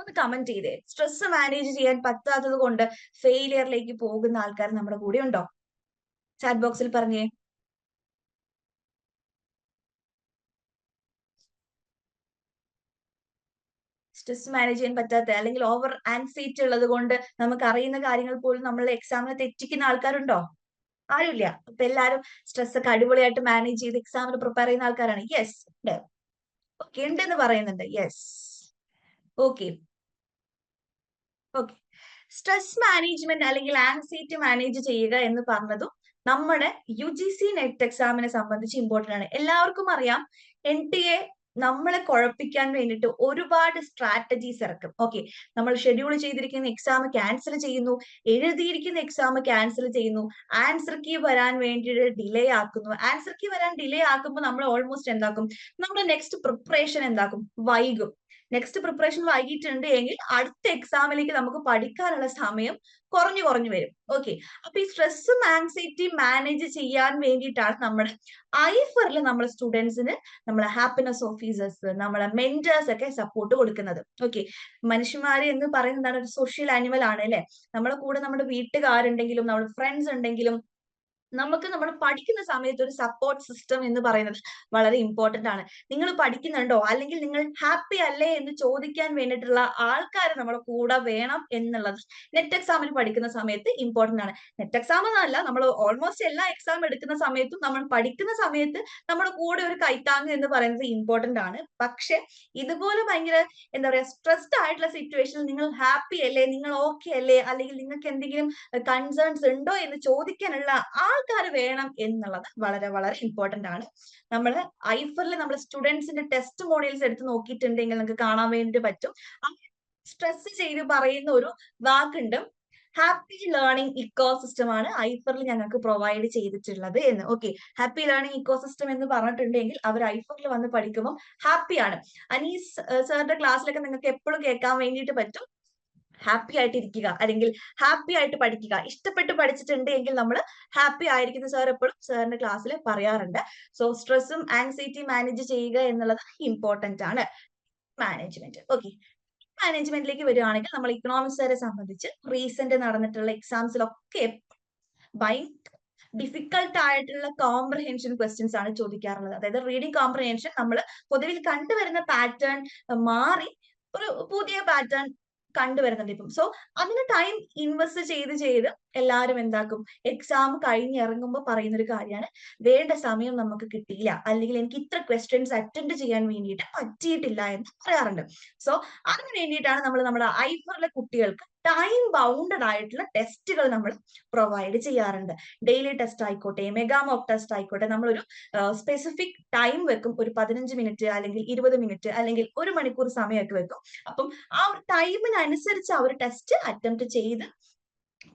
ഒന്ന് കമന്റ് ചെയ്തേ. സ്ട്രെസ് മാനേജ് ചെയ്യാൻ പറ്റാത്തത് കൊണ്ട് ഫെയിലിയറിലേക്ക് പോകുന്ന ആൾക്കാർ നമ്മുടെ കൂടെ ഉണ്ടോ? ചാറ്റ് ബോക്സിൽ പറഞ്ഞേ. സ്ട്രെസ് മാനേജ് ചെയ്യാൻ പറ്റാത്ത, അല്ലെങ്കിൽ ഓവർ ആൻസൈറ്റി ഉള്ളത് കൊണ്ട് നമുക്ക് അറിയുന്ന കാര്യങ്ങൾ പോലും നമ്മളെ എക്സാമിനെ തെറ്റിക്കുന്ന ആൾക്കാരുണ്ടോ? ആരുമില്ല. അപ്പൊ എല്ലാരും സ്ട്രെസ് ഒക്കെ അടിപൊളിയായിട്ട് മാനേജ് ചെയ്ത് എക്സാമിന് പ്രിപ്പയർ ചെയ്യുന്ന ആൾക്കാരാണ്. യെസ് ഉണ്ട്. ഓക്കെ, ഉണ്ടെന്ന് പറയുന്നുണ്ട്. Yes. Okay. Okay. Stress management അല്ലെങ്കിൽ ആൻസൈറ്റി മാനേജ് ചെയ്യുക എന്ന് പറഞ്ഞതും നമ്മുടെ UGC നെറ്റ് എക്സാമിനെ സംബന്ധിച്ച് ഇമ്പോർട്ടന്റ് ആണ്. എല്ലാവർക്കും അറിയാം NTA നമ്മളെ കുഴപ്പിക്കാൻ വേണ്ടിയിട്ട് ഒരുപാട് സ്ട്രാറ്റജീസ് ഇറക്കും. ഓക്കെ. നമ്മൾ ഷെഡ്യൂൾ ചെയ്തിരിക്കുന്ന എക്സാം ക്യാൻസൽ ചെയ്യുന്നു, എഴുതിയിരിക്കുന്ന എക്സാം ക്യാൻസൽ ചെയ്യുന്നു, ആൻസർ കീ വരാൻ വേണ്ടിയിട്ട് ഡിലേ ആക്കുന്നു. ആൻസർ കീ വരാൻ ഡിലേ ആക്കുമ്പോൾ നമ്മൾ ഓൾമോസ്റ്റ് എന്താക്കും? നമ്മുടെ നെക്സ്റ്റ് പ്രിപ്പറേഷൻ എന്താക്കും? വൈകും. നെക്സ്റ്റ് പ്രിപ്പറേഷൻ വൈകിട്ടുണ്ട് എങ്കിൽ അടുത്ത എക്സാമിലേക്ക് നമുക്ക് പഠിക്കാനുള്ള സമയം കുറഞ്ഞു കുറഞ്ഞു വരും. ഓക്കെ. അപ്പൊ ഈ സ്ട്രെസ്സും ആൻസൈറ്റിയും മാനേജ് ചെയ്യാൻ വേണ്ടിയിട്ടാണ് നമ്മുടെ ഐഫറിൽ നമ്മളെ സ്റ്റുഡൻസിന് നമ്മളെ ഹാപ്പിനെസ് ഓഫീസേഴ്സ്, നമ്മളെ മെന്റേഴ്സ് ഒക്കെ സപ്പോർട്ട് കൊടുക്കുന്നത്. ഓക്കെ. മനുഷ്യന്മാര് എന്ന് പറയുന്നതാണ് ഒരു സോഷ്യൽ ആനിമൽ ആണ് അല്ലെ. നമ്മളെ കൂടെ നമ്മുടെ വീട്ടുകാരുണ്ടെങ്കിലും നമ്മുടെ ഫ്രണ്ട്സ് ഉണ്ടെങ്കിലും നമുക്ക് നമ്മൾ പഠിക്കുന്ന സമയത്ത് ഒരു സപ്പോർട്ട് സിസ്റ്റം എന്ന് പറയുന്നത് വളരെ ഇമ്പോർട്ടന്റ് ആണ്. നിങ്ങൾ പഠിക്കുന്നുണ്ടോ? അല്ലെങ്കിൽ നിങ്ങൾ ഹാപ്പി അല്ലേ എന്ന് ചോദിക്കാൻ വേണ്ടിയിട്ടുള്ള ആൾക്കാർ നമ്മുടെ കൂടെ വേണം എന്നുള്ളത് നെറ്റ് എക്സാമിന് പഠിക്കുന്ന സമയത്ത് ഇമ്പോർട്ടന്റ് ആണ്. നെറ്റ് എക്സാം എന്നല്ല, നമ്മൾ ഓൾമോസ്റ്റ് എല്ലാ എക്സാം എടുക്കുന്ന സമയത്തും നമ്മൾ പഠിക്കുന്ന സമയത്ത് നമ്മുടെ കൂടെ ഒരു കൈത്താങ് എന്ന് പറയുന്നത് ഇമ്പോർട്ടന്റ് ആണ്. പക്ഷെ ഇതുപോലെ ഭയങ്കര എന്താ പറയാ സ്ട്രെസ്ഡ് ആയിട്ടുള്ള സിറ്റുവേഷനിൽ നിങ്ങൾ ഹാപ്പി അല്ലേ, നിങ്ങൾ ഓക്കെ അല്ലേ, അല്ലെങ്കിൽ നിങ്ങൾക്ക് എന്തെങ്കിലും കൺസേൺസ് ഉണ്ടോ എന്ന് ചോദിക്കാനുള്ള ആൾക്കാർ വേണം എന്നുള്ളത് വളരെ വളരെ ഇമ്പോർട്ടന്റ് ആണ്. നമ്മൾ ഐഫറിൽ നമ്മൾ സ്റ്റുഡൻസിന്റെ ടെസ്റ്റ് മോഡൽസ് എടുത്ത് നോക്കിയിട്ടുണ്ടെങ്കിൽ നിങ്ങൾക്ക് കാണാൻ വേണ്ടി പറ്റും. സ്ട്രെസ് ചെയ്ത് പറയുന്ന ഒരു വാക്കുണ്ട്, ഹാപ്പി ലേണിംഗ് ഇക്കോസിസ്റ്റം ആണ് ഐഫറിൽ ഞങ്ങൾക്ക് പ്രൊവൈഡ് ചെയ്തിട്ടുള്ളത് എന്ന്. ഓക്കെ, ഹാപ്പി ലേണിംഗ് ഇക്കോസിസ്റ്റം എന്ന് പറഞ്ഞിട്ടുണ്ടെങ്കിൽ അവർ ഐഫറിൽ വന്ന് പഠിക്കുമ്പോൾ ഹാപ്പിയാണ്. അനീസ് സാറിന്റെ ക്ലാസ്സിലൊക്കെ നിങ്ങൾക്ക് എപ്പോഴും കേൾക്കാൻ വേണ്ടിയിട്ട് പറ്റും, ഹാപ്പി ആയിട്ട് ഇരിക്കുക അല്ലെങ്കിൽ ഹാപ്പി ആയിട്ട് പഠിക്കുക. ഇഷ്ടപ്പെട്ട് പഠിച്ചിട്ടുണ്ട് എങ്കിൽ നമ്മൾ ഹാപ്പി ആയിരിക്കുന്ന സാർ എപ്പോഴും സാറിന്റെ ക്ലാസ്സിൽ പറയാറുണ്ട്. സോ സ്ട്രെസ്സും ആങ്സൈറ്റി മാനേജ് ചെയ്യുക എന്നുള്ളത് ഇമ്പോർട്ടന്റ് ആണ്. മാനേജ്മെന്റ്, ഓക്കെ, മാനേജ്മെന്റിലേക്ക് വരികയാണെങ്കിൽ നമ്മൾ ഇക്കണോമിക്സുകാരെ സംബന്ധിച്ച് റീസെന്റ് നടന്നിട്ടുള്ള എക്സാംസിലൊക്കെ ഭയങ്കര ഡിഫിക്കൽട്ട് ആയിട്ടുള്ള കോംപ്രഹെൻഷൻ ക്വസ്റ്റ്യൻസ് ആണ് ചോദിക്കാറുള്ളത്. അതായത് റീഡിംഗ് കോംപ്രഹെൻഷൻ നമ്മൾ പൊതുവിൽ കണ്ടുവരുന്ന പാറ്റേൺ മാറി ഒരു പുതിയ പാറ്റേൺ കണ്ടുവരുന്നുണ്ട് ഇപ്പം. സോ അതിന് ടൈം ഇൻവെസ്റ്റ് ചെയ്ത് എല്ലാവരും എന്താക്കും, എക്സാം കഴിഞ്ഞിറങ്ങുമ്പോൾ പറയുന്ന ഒരു കാര്യമാണ്, വേണ്ട സമയം നമുക്ക് കിട്ടിയില്ല, അല്ലെങ്കിൽ എനിക്ക് ഇത്ര ക്വസ്റ്റ്യൻസ് അറ്റൻഡ് ചെയ്യാൻ വേണ്ടിയിട്ട് പറ്റിയിട്ടില്ല എന്ന് പറയാറുണ്ട്. സോ അതിന് വേണ്ടിയിട്ടാണ് നമ്മൾ നമ്മുടെ ഐഫറിലെ കുട്ടികൾക്ക് ടൈം ബൗണ്ടഡ് ആയിട്ടുള്ള ടെസ്റ്റുകൾ നമ്മൾ പ്രൊവൈഡ് ചെയ്യാറുണ്ട്. ഡെയിലി ടെസ്റ്റ് ആയിക്കോട്ടെ, മെഗാ മോക്ക് ടെസ്റ്റ് ആയിക്കോട്ടെ, നമ്മളൊരു സ്പെസിഫിക് ടൈം വെക്കും, ഒരു 15 മിനിറ്റ് അല്ലെങ്കിൽ 20 മിനിറ്റ് അല്ലെങ്കിൽ 1 മണിക്കൂർ സമയമൊക്കെ വെക്കും. അപ്പം ആ ഒരു ടൈമിനനുസരിച്ച് അവർ ടെസ്റ്റ് അറ്റംപ്റ്റ് ചെയ്ത്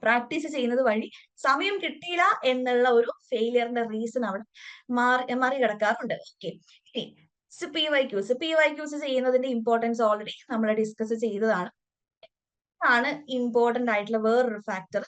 പ്രാക്ടീസ് ചെയ്യുന്നത് വഴി സമയം കിട്ടിയില്ല എന്നുള്ള ഒരു ഫെയിലിയറിന്റെ റീസൺ അവിടെ മറികടക്കാറുണ്ട്. ഓക്കെ, PYQs ചെയ്യുന്നതിന്റെ ഇമ്പോർട്ടൻസ് ഓൾറെഡി നമ്മൾ ഡിസ്കസ് ചെയ്തതാണ്. ആണ് ഇമ്പോർട്ടന്റ് ആയിട്ടുള്ള വേറൊരു factor,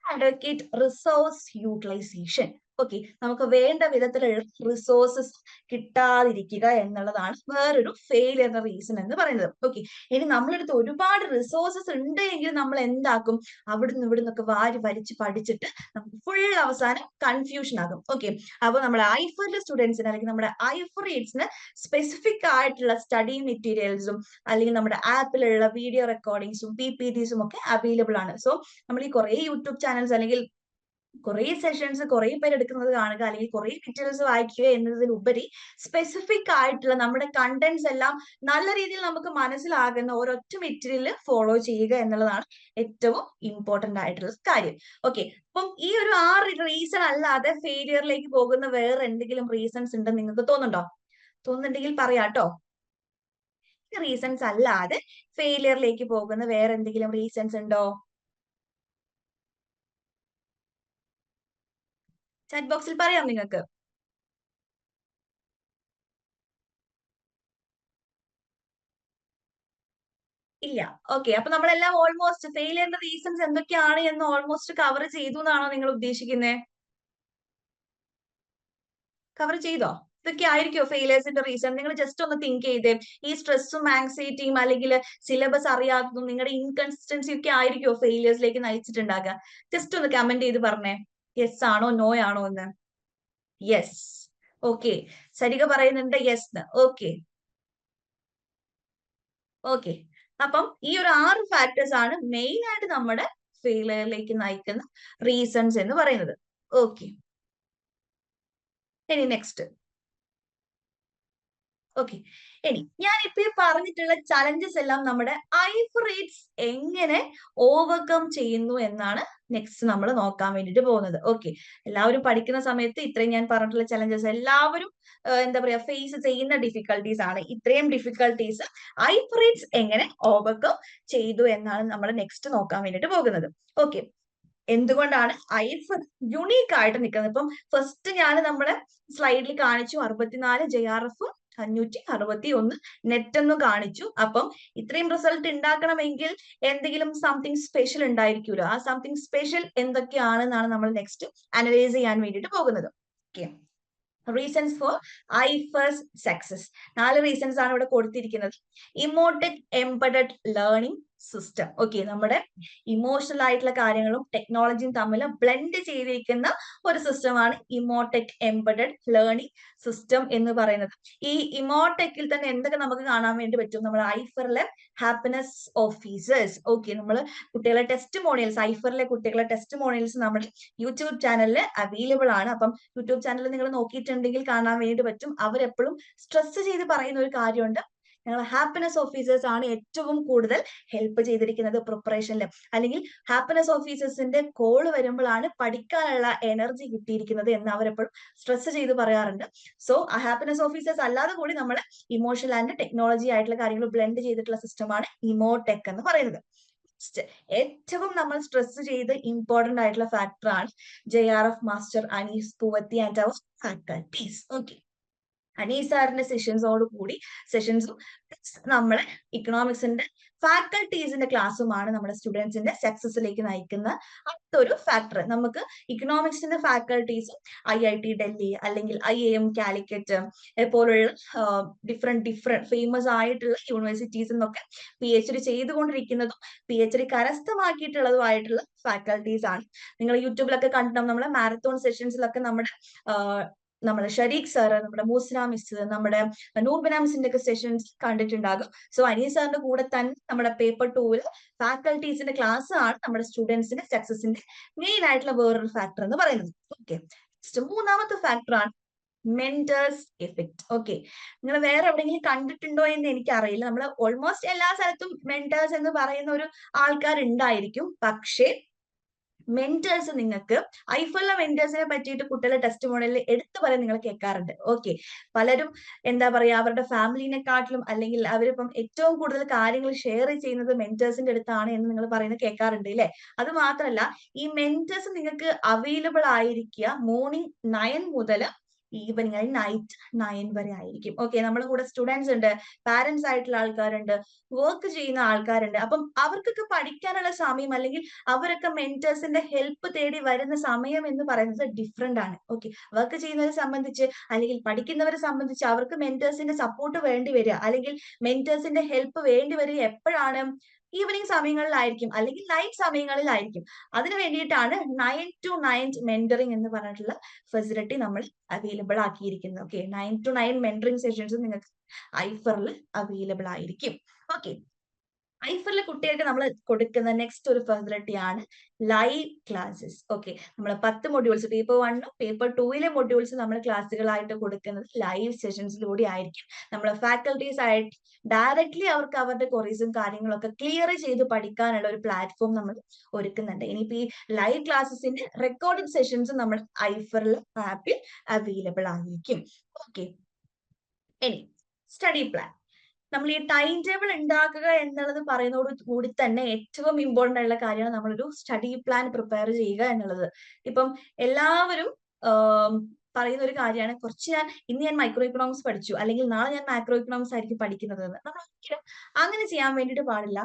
advocate resource utilisation. Okay, നമുക്ക് വേണ്ട വിധത്തിലുള്ള റിസോഴ്സസ് കിട്ടാതിരിക്കുക എന്നുള്ളതാണ് വേറൊരു ഫെയിലിയറിന്റെ റീസൺ എന്ന് പറയുന്നത്. ഓക്കെ, ഇനി നമ്മളെടുത്ത് ഒരുപാട് റിസോഴ്സസ് ഉണ്ട് എങ്കിൽ നമ്മൾ എന്താക്കും, അവിടുന്ന് ഇവിടുന്നൊക്കെ വാരി വലിച്ച് പഠിച്ചിട്ട് നമുക്ക് ഫുൾ അവസാനം കൺഫ്യൂഷൻ ആകും. ഓക്കെ, അപ്പൊ നമ്മുടെ ഐഫറിലെ സ്റ്റുഡൻസിന് അല്ലെങ്കിൽ നമ്മുടെ ഐഫറേറ്റ്സിന് സ്പെസിഫിക് ആയിട്ടുള്ള സ്റ്റഡി മെറ്റീരിയൽസും അല്ലെങ്കിൽ നമ്മുടെ ആപ്പിലുള്ള വീഡിയോ റെക്കോർഡിങ്സും PPTസും ഒക്കെ അവൈലബിൾ ആണ്. സോ നമ്മൾ ഈ കുറെ യൂട്യൂബ് ചാനൽസ് അല്ലെങ്കിൽ കുറെ സെഷൻസ് കുറെ പേര് എടുക്കുന്നത് കാണുക അല്ലെങ്കിൽ കുറെ മെറ്റീരിയൽസ് വായിക്കുക എന്നതിലുപരി സ്പെസിഫിക് ആയിട്ടുള്ള നമ്മുടെ കണ്ടന്റ്സ് എല്ലാം നല്ല രീതിയിൽ നമുക്ക് മനസ്സിലാകുന്ന ഒരൊറ്റ മെറ്റീരിയൽ ഫോളോ ചെയ്യുക എന്നുള്ളതാണ് ഏറ്റവും ഇമ്പോർട്ടന്റ് ആയിട്ടുള്ള കാര്യം. ഓക്കെ, അപ്പം ഈ ഒരു 6 റീസൺ അല്ലാതെ ഫെയിലിയറിലേക്ക് പോകുന്ന വേറെ എന്തെങ്കിലും റീസൺസ് ഉണ്ടെന്ന് നിങ്ങൾക്ക് തോന്നുന്നുണ്ടോ? തോന്നുന്നുണ്ടെങ്കിൽ പറയാട്ടോ. റീസൺസ് അല്ലാതെ ഫെയിലിയറിലേക്ക് പോകുന്ന വേറെ എന്തെങ്കിലും റീസൺസ് ഉണ്ടോ? ചാറ്റ് ബോക്സിൽ പറയാം നിങ്ങൾക്ക്. ഇല്ല. ഓക്കെ, അപ്പൊ നമ്മളെല്ലാം ഓൾമോസ്റ്റ് ഫെയിലിയറിന്റെ റീസൺസ് എന്തൊക്കെയാണ് എന്ന് ഓൾമോസ്റ്റ് കവർ ചെയ്തു എന്നാണോ നിങ്ങൾ ഉദ്ദേശിക്കുന്നത്? കവർ ചെയ്തോ? ഇതൊക്കെ ആയിരിക്കോ ഫെയിലിയേഴ്സിന്റെ റീസൺ? നിങ്ങൾ ജസ്റ്റ് ഒന്ന് തിങ്ക് ചെയ്തേ. ഈ സ്ട്രെസ്സും ആങ്സൈറ്റിയും അല്ലെങ്കിൽ സിലബസ് അറിയാത്തതും നിങ്ങളുടെ ഇൻകൺസിസ്റ്റൻസി ഒക്കെ ആയിരിക്കോ ഫെയിലിയേഴ്സിലേക്ക് നയിച്ചിട്ടുണ്ടാകുക? ജസ്റ്റ് ഒന്ന് കമന്റ് ചെയ്ത് പറഞ്ഞേ, യെസ് ആണോ നോ ആണോ എന്ന്. യെസ്, ഓക്കെ, സരിക പറയുന്നുണ്ട് യെസ്. ഓക്കെ, ഓക്കെ, അപ്പം ഈ ഒരു 6 ഫാക്ടേഴ്സ് ആണ് മെയിൻ ആയിട്ട് നമ്മുടെ ഫെയിലിയറിലേക്ക് നയിക്കുന്ന റീസൺസ് എന്ന് പറയുന്നത്. ഓക്കെ, ഇനി നെക്സ്റ്റ്. ഓക്കെ, ഇനി ഞാനിപ്പോ ഈ പറഞ്ഞിട്ടുള്ള ചലഞ്ചസ് എല്ലാം നമ്മുടെ ഐഫറേറ്റ്സ് എങ്ങനെ ഓവർകം ചെയ്യുന്നു എന്നാണ് നെക്സ്റ്റ് നമ്മൾ നോക്കാൻ വേണ്ടിട്ട് പോകുന്നത്. ഓക്കെ, എല്ലാവരും പഠിക്കുന്ന സമയത്ത് ഇത്രയും ഞാൻ പറഞ്ഞിട്ടുള്ള ചലഞ്ചസ് എല്ലാവരും എന്താ പറയാ ഫേസ് ചെയ്യുന്ന ഡിഫിക്കൽട്ടീസ് ആണ്. ഇത്രയും ഡിഫിക്കൽട്ടീസ് ഐഫറേറ്റ്സ് എങ്ങനെ ഓവർകം ചെയ്തു എന്നാണ് നമ്മൾ നെക്സ്റ്റ് നോക്കാൻ വേണ്ടിട്ട് പോകുന്നത്. ഓക്കെ, എന്തുകൊണ്ടാണ് ഐഫർ യുണീക്ക് ആയിട്ട് നിൽക്കുന്നത്? ഇപ്പം ഫസ്റ്റ് ഞാൻ നമ്മുടെ സ്ലൈഡിൽ കാണിച്ചു 64 JRFഉം 561 നെറ്റ് എന്ന് കാണിച്ചു. അപ്പം ഇത്രയും റിസൾട്ട് ഉണ്ടാക്കണമെങ്കിൽ എന്തെങ്കിലും സംതിങ് സ്പെഷ്യൽ ഉണ്ടായിരിക്കുമല്ലോ. ആ സംതിങ് സ്പെഷ്യൽ എന്തൊക്കെയാണെന്നാണ് നമ്മൾ നെക്സ്റ്റ് അനലൈസ് ചെയ്യാൻ വേണ്ടിയിട്ട് പോകുന്നത്. Okay, reasons for Aifer's success. 4 reasons ആണ് ഇവിടെ കൊടുത്തിരിക്കുന്നത്. Emoted embedded learning, system. Okay, നമ്മുടെ ഇമോഷണൽ ആയിട്ടുള്ള കാര്യങ്ങളും ടെക്നോളജിയും തമ്മിൽ ബ്ലെൻഡ് ചെയ്തിരിക്കുന്ന ഒരു സിസ്റ്റമാണ് ഇമോടെക് എംബഡഡ് ലേണിംഗ് സിസ്റ്റം എന്ന് പറയുന്നത്. ഈ ഇമോടെക്കിൽ തന്നെ എന്തൊക്കെ നമുക്ക് കാണാൻ വേണ്ടി പറ്റും? നമ്മുടെ ഐഫറിലെ ഹാപ്പിനെസ് ഓഫീസേഴ്സ്. ഓക്കെ, നമ്മൾ കുട്ടികളെ ടെസ്റ്റിമോണിയൽസ്, ഐഫറിലെ കുട്ടികളെ ടെസ്റ്റിമോണിയൽസ് നമ്മുടെ യൂട്യൂബ് ചാനലിൽ അവൈലബിൾ ആണ്. അപ്പം യൂട്യൂബ് ചാനൽ നിങ്ങൾ നോക്കിയിട്ടുണ്ടെങ്കിൽ കാണാൻ വേണ്ടി പറ്റും. അവരെപ്പോഴും സ്ട്രെസ് ചെയ്ത് പറയുന്ന ഒരു കാര്യമുണ്ട്, ഞങ്ങൾ ഹാപ്പിനെസ് ഓഫീസേഴ്സ് ആണ് ഏറ്റവും കൂടുതൽ ഹെൽപ്പ് ചെയ്തിരിക്കുന്നത് പ്രിപ്പറേഷനിൽ. അല്ലെങ്കിൽ ഹാപ്പിനെസ് ഓഫീസേഴ്സിന്റെ കോള് വരുമ്പോഴാണ് പഠിക്കാനുള്ള എനർജി കിട്ടിയിരിക്കുന്നത് എന്ന് അവരെപ്പോഴും സ്ട്രെസ് ചെയ്ത് പറയാറുണ്ട്. സോ ആ ഹാപ്പിനെസ് ഓഫീസേഴ്സ് അല്ലാതെ കൂടി നമ്മൾ ഇമോഷണൽ ആൻഡ് ടെക്നോളജി ആയിട്ടുള്ള കാര്യങ്ങൾ ബ്ലെൻഡ് ചെയ്തിട്ടുള്ള സിസ്റ്റമാണ് ഇമോടെക് എന്ന് പറയുന്നത്. ഏറ്റവും നമ്മൾ സ്ട്രെസ് ചെയ്ത് ഇമ്പോർട്ടന്റ് ആയിട്ടുള്ള ഫാക്ടർ ആണ് JRF master Anees Poovathi and our faculties. Okay, Anees സാറിന്റെ സെഷൻസും നമ്മളെ ഇക്കണോമിക്സിന്റെ ഫാക്കൽറ്റീസിന്റെ ക്ലാസ്സുമാണ് നമ്മുടെ സ്റ്റുഡൻസിന്റെ സക്സസിലേക്ക് നയിക്കുന്ന അടുത്തൊരു ഫാക്ടർ. നമുക്ക് ഇക്കണോമിക്സിന്റെ ഫാക്കൽറ്റീസും IIT ഡൽഹി അല്ലെങ്കിൽ IIM കാലിക്കറ്റ് പോലുള്ള ഡിഫറെന്റ് ഫേമസ് ആയിട്ടുള്ള യൂണിവേഴ്സിറ്റീസിൽ നിന്നൊക്കെ PhD ചെയ്തുകൊണ്ടിരിക്കുന്നതും PhD കരസ്ഥമാക്കിയിട്ടുള്ളതുമായിട്ടുള്ള ഫാക്കൽറ്റീസ് ആണ്. നിങ്ങൾ യൂട്യൂബിലൊക്കെ കണ്ടിട്ടുണ്ടാവും, നമ്മുടെ മാരത്തോൺ സെഷൻസിലൊക്കെ നമ്മുടെ ഷരീഖ് സാറ്, നമ്മുടെ മൂസ്ന മിസ്, നമ്മുടെ നൂർബിന മിസ്സിന്റെ ഒക്കെ സെഷൻസ് കണ്ടിട്ടുണ്ടാകും. സോ അനീസ് സാറിന്റെ കൂടെ തന്നെ നമ്മുടെ പേപ്പർ 2 ഫാക്കൽറ്റീസിന്റെ ക്ലാസ് ആണ് നമ്മുടെ സ്റ്റുഡൻസിന്റെ സക്സസിന്റെ മെയിൻ ആയിട്ടുള്ള വേറൊരു ഫാക്ടർ എന്ന് പറയുന്നത്. ഓക്കെ, മൂന്നാമത്തെ ഫാക്ടർ ആണ് മെന്റേഴ്സ് എഫക്ട്. ഓക്കെ, നിങ്ങൾ വേറെ എവിടെയെങ്കിലും കണ്ടിട്ടുണ്ടോ എന്ന് എനിക്കറിയില്ല. നമ്മൾ ഓൾമോസ്റ്റ് എല്ലാ സ്ഥലത്തും മെന്റേഴ്സ് എന്ന് പറയുന്ന ഒരു ആൾക്കാരുണ്ടായിരിക്കും. പക്ഷേ മെന്റേഴ്സ്, നിങ്ങൾക്ക് ഐഫലിലെ മെന്റേഴ്സിനെ പറ്റിയിട്ട് കുട്ടികളുടെ ടെസ്റ്റിമോണിയലിൽ എടുത്തു പറയാൻ നിങ്ങൾ കേൾക്കാറുണ്ട്. ഓക്കെ, പലരും എന്താ പറയാ, അവരുടെ ഫാമിലിനെക്കാട്ടിലും അല്ലെങ്കിൽ അവരിപ്പം ഏറ്റവും കൂടുതൽ കാര്യങ്ങൾ ഷെയർ ചെയ്യുന്നത് മെന്റേഴ്സിന്റെ അടുത്താണ് എന്ന് നിങ്ങൾ പറയുന്നത് കേൾക്കാറുണ്ട് അല്ലെ? അത് മാത്രമല്ല, ഈ മെന്റേഴ്സ് നിങ്ങൾക്ക് അവൈലബിൾ ആയിരിക്കുക മോർണിംഗ് 9 മുതൽ ഈവനിങ് നൈറ്റ് 9 വരെ ആയിരിക്കും. ഓക്കെ, നമ്മുടെ കൂടെ സ്റ്റുഡൻസ് ഉണ്ട്, പാരന്റ്സ് ആയിട്ടുള്ള ആൾക്കാരുണ്ട്, വർക്ക് ചെയ്യുന്ന ആൾക്കാരുണ്ട്. അപ്പം അവർക്കൊക്കെ പഠിക്കാനുള്ള സമയം അല്ലെങ്കിൽ അവരൊക്കെ മെന്റേഴ്സിന്റെ ഹെൽപ്പ് തേടി വരുന്ന സമയം എന്ന് പറയുന്നത് ഡിഫറെന്റ് ആണ്. ഓക്കെ, വർക്ക് ചെയ്യുന്നവരെ സംബന്ധിച്ച് അല്ലെങ്കിൽ പഠിക്കുന്നവരെ സംബന്ധിച്ച് അവർക്ക് മെന്റേഴ്സിന്റെ സപ്പോർട്ട് വേണ്ടി വരിക അല്ലെങ്കിൽ മെന്റേഴ്സിന്റെ ഹെൽപ്പ് വേണ്ടി വരിക എപ്പോഴാണ്? ഈവനിങ് സമയങ്ങളിലായിരിക്കും അല്ലെങ്കിൽ നൈറ്റ് സമയങ്ങളിലായിരിക്കും. അതിന് വേണ്ടിയിട്ടാണ് 9 to 9 മെന്ററിംഗ് എന്ന് പറഞ്ഞിട്ടുള്ള ഫെസിലിറ്റി നമ്മൾ അവൈലബിൾ ആക്കിയിരിക്കുന്നത്. ഓക്കെ, 9 to 9 മെന്ററിംഗ് സെഷൻസ് നിങ്ങൾക്ക് ഐഫറിൽ അവൈലബിൾ ആയിരിക്കും. ഓക്കെ, ഐഫറിലെ കുട്ടികൾക്ക് നമ്മൾ കൊടുക്കുന്ന നെക്സ്റ്റ് ഒരു ഫെസിലിറ്റി ആണ് ലൈവ് ക്ലാസ്സസ്. ഓക്കെ, നമ്മൾ 10 മൊഡ്യൂൾസ്, പേപ്പർ 1 പേപ്പർ 2 മൊഡ്യൂൾസ് നമ്മൾ ക്ലാസ്സുകളായിട്ട് കൊടുക്കുന്നത് ലൈവ് സെഷൻസിലൂടെ ആയിരിക്കും. നമ്മൾ ഫാക്കൽറ്റീസ് ആയിട്ട് ഡയറക്ട്ലി അവർക്ക് അവരുടെ ക്വറീസും കാര്യങ്ങളൊക്കെ ക്ലിയർ ചെയ്ത് പഠിക്കാനുള്ള ഒരു പ്ലാറ്റ്ഫോം നമ്മൾ ഒരുക്കുന്നുണ്ട്. ഇനിയിപ്പോ ഈ ലൈവ് ക്ലാസ്സസിന്റെ റെക്കോർഡിംഗ് സെഷൻസ് നമ്മൾ ഐഫറിൽ ആപ്പിൽ അവൈലബിൾ ആയിരിക്കും. ഓക്കെ, ഇനി സ്റ്റഡി പ്ലാൻ. നമ്മൾ ഈ ടൈം ടേബിൾ ഉണ്ടാക്കുക എന്നുള്ളത് പറയുന്നതോട് കൂടി തന്നെ ഏറ്റവും ഇമ്പോർട്ടന്റ് ആയിട്ടുള്ള കാര്യമാണ് നമ്മളൊരു സ്റ്റഡി പ്ലാൻ പ്രിപ്പയർ ചെയ്യുക എന്നുള്ളത്. ഇപ്പം എല്ലാവരും പറയുന്ന ഒരു കാര്യമാണ്, ഇന്ന് ഞാൻ മൈക്രോ ഇക്കണോമിക്സ് പഠിച്ചു അല്ലെങ്കിൽ നാളെ ഞാൻ മാക്രോ ഇക്കണോമിക്സ് ആയിരിക്കും പഠിക്കുന്നത് എന്ന്. നമ്മൾ ഒരിക്കലും അങ്ങനെ ചെയ്യാൻ വേണ്ടിയിട്ട് പാടില്ല.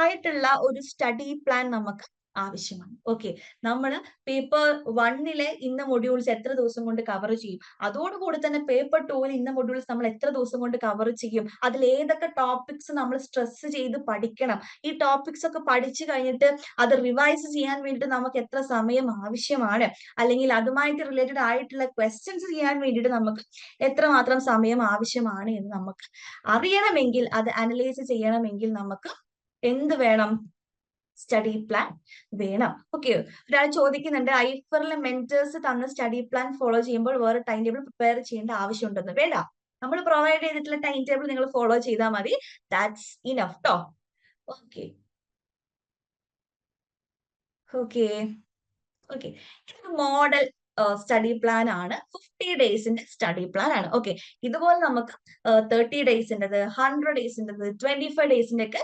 ആയിട്ടുള്ള ഒരു സ്റ്റഡി പ്ലാൻ നമുക്ക് ആവശ്യമാണ്. ഓക്കെ, നമ്മൾ പേപ്പർ 1 ഇന്ന മൊഡ്യൂൾസ് എത്ര ദിവസം കൊണ്ട് കവർ ചെയ്യും, അതോടുകൂടി തന്നെ പേപ്പർ 2 ഇന്ന മൊഡ്യൂൾസ് നമ്മൾ എത്ര ദിവസം കൊണ്ട് കവർ ചെയ്യും, അതിൽ ഏതൊക്കെ ടോപ്പിക്സ് നമ്മൾ സ്ട്രെസ് ചെയ്ത് പഠിക്കണം, ഈ ടോപ്പിക്സ് ഒക്കെ പഠിച്ചു കഴിഞ്ഞിട്ട് അത് റിവൈസ് ചെയ്യാൻ വേണ്ടിയിട്ട് നമുക്ക് എത്ര സമയം ആവശ്യമാണ്, അല്ലെങ്കിൽ അതുമായിട്ട് റിലേറ്റഡ് ആയിട്ടുള്ള ക്വസ്റ്റ്യൻസ് ചെയ്യാൻ വേണ്ടിയിട്ട് നമുക്ക് എത്രമാത്രം സമയം ആവശ്യമാണ് എന്ന് നമുക്ക് അറിയണമെങ്കിൽ, അത് അനലൈസ് ചെയ്യണമെങ്കിൽ നമുക്ക് എന്ത് വേണം? സ്റ്റഡി പ്ലാൻ വേണം. ഓക്കെ, ഒരാൾ ചോദിക്കുന്നുണ്ട്, ഐഫറിലെ മെന്റേഴ്സ് തന്ന സ്റ്റഡി പ്ലാൻ ഫോളോ ചെയ്യുമ്പോൾ വേറെ ടൈം ടേബിൾ പ്രിപ്പയർ ചെയ്യേണ്ട ആവശ്യമുണ്ടെന്ന്. വേണ്ട, നമ്മൾ പ്രൊവൈഡ് ചെയ്തിട്ടുള്ള ടൈം ടേബിൾ നിങ്ങൾ ഫോളോ ചെയ്താൽ മതി. ദാറ്റ്സ് ഇനഫ് ട്ടോ. ഓക്കെ ഓക്കെ ഓക്കെ ഇത് മോഡൽ സ്റ്റഡി പ്ലാൻ ആണ്. 50 ഡേയ്സിന്റെ സ്റ്റഡി പ്ലാൻ ആണ്. ഓക്കെ, ഇതുപോലെ നമുക്ക് 30 ഡേയ്സിൻ്റെത്, 100 ഡേയ്സിൻ്റെത്, 25 ഡേയ്സിന്റെ ഒക്കെ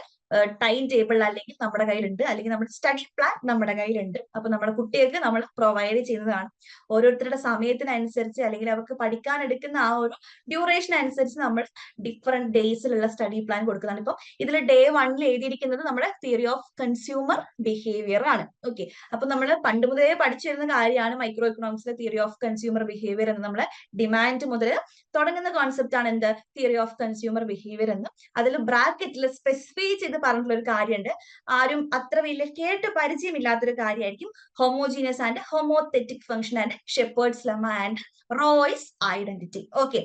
ടൈം ടേബിൾ അല്ലെങ്കിൽ നമ്മുടെ കയ്യിലുണ്ട്, അല്ലെങ്കിൽ നമ്മുടെ സ്റ്റഡി പ്ലാൻ നമ്മുടെ കയ്യിലുണ്ട്. അപ്പൊ നമ്മുടെ കുട്ടികൾക്ക് നമ്മൾ പ്രൊവൈഡ് ചെയ്യുന്നതാണ്. ഓരോരുത്തരുടെ സമയത്തിനനുസരിച്ച് അല്ലെങ്കിൽ അവർക്ക് പഠിക്കാൻ എടുക്കുന്ന ആ ഒരു ഡ്യൂറേഷൻ അനുസരിച്ച് നമ്മൾ ഡിഫറെന്റ് ഡേയ്സിലുള്ള സ്റ്റഡി പ്ലാൻ കൊടുക്കുന്നതാണ്. ഇപ്പൊ ഇതിൽ ഡേ 1 എഴുതിയിരിക്കുന്നത് നമ്മുടെ തിയറി ഓഫ് കൺസ്യൂമർ ബിഹേവിയർ ആണ്. ഓക്കെ, അപ്പൊ നമ്മൾ പണ്ട് മുതലേ പഠിച്ചു വരുന്ന കാര്യമാണ് മൈക്രോ ഇക്കണോമിക്സിലെ തിയറി ഓഫ് കൺസ്യൂമർ ബിഹേവിയർ എന്ന്. നമ്മളെ ഡിമാൻഡ് മുതൽ തുടങ്ങുന്ന കോൺസെപ്റ്റ് ആണ് എന്ത്? തിയറി ഓഫ് കൺസ്യൂമർ ബിഹേവിയർ എന്ന്. അതിൽ ബ്രാക്കറ്റിൽ സ്പെസിഫൈ ചെയ്ത് പറഞ്ഞിട്ടുള്ള ഒരു കാര്യമുണ്ട്. ആരും അത്ര വലിയ കേട്ട് പരിചയമില്ലാത്തൊരു കാര്യമായിരിക്കും homogeneous and homothetic function and Shephard's lemma and Roy's identity. Okay,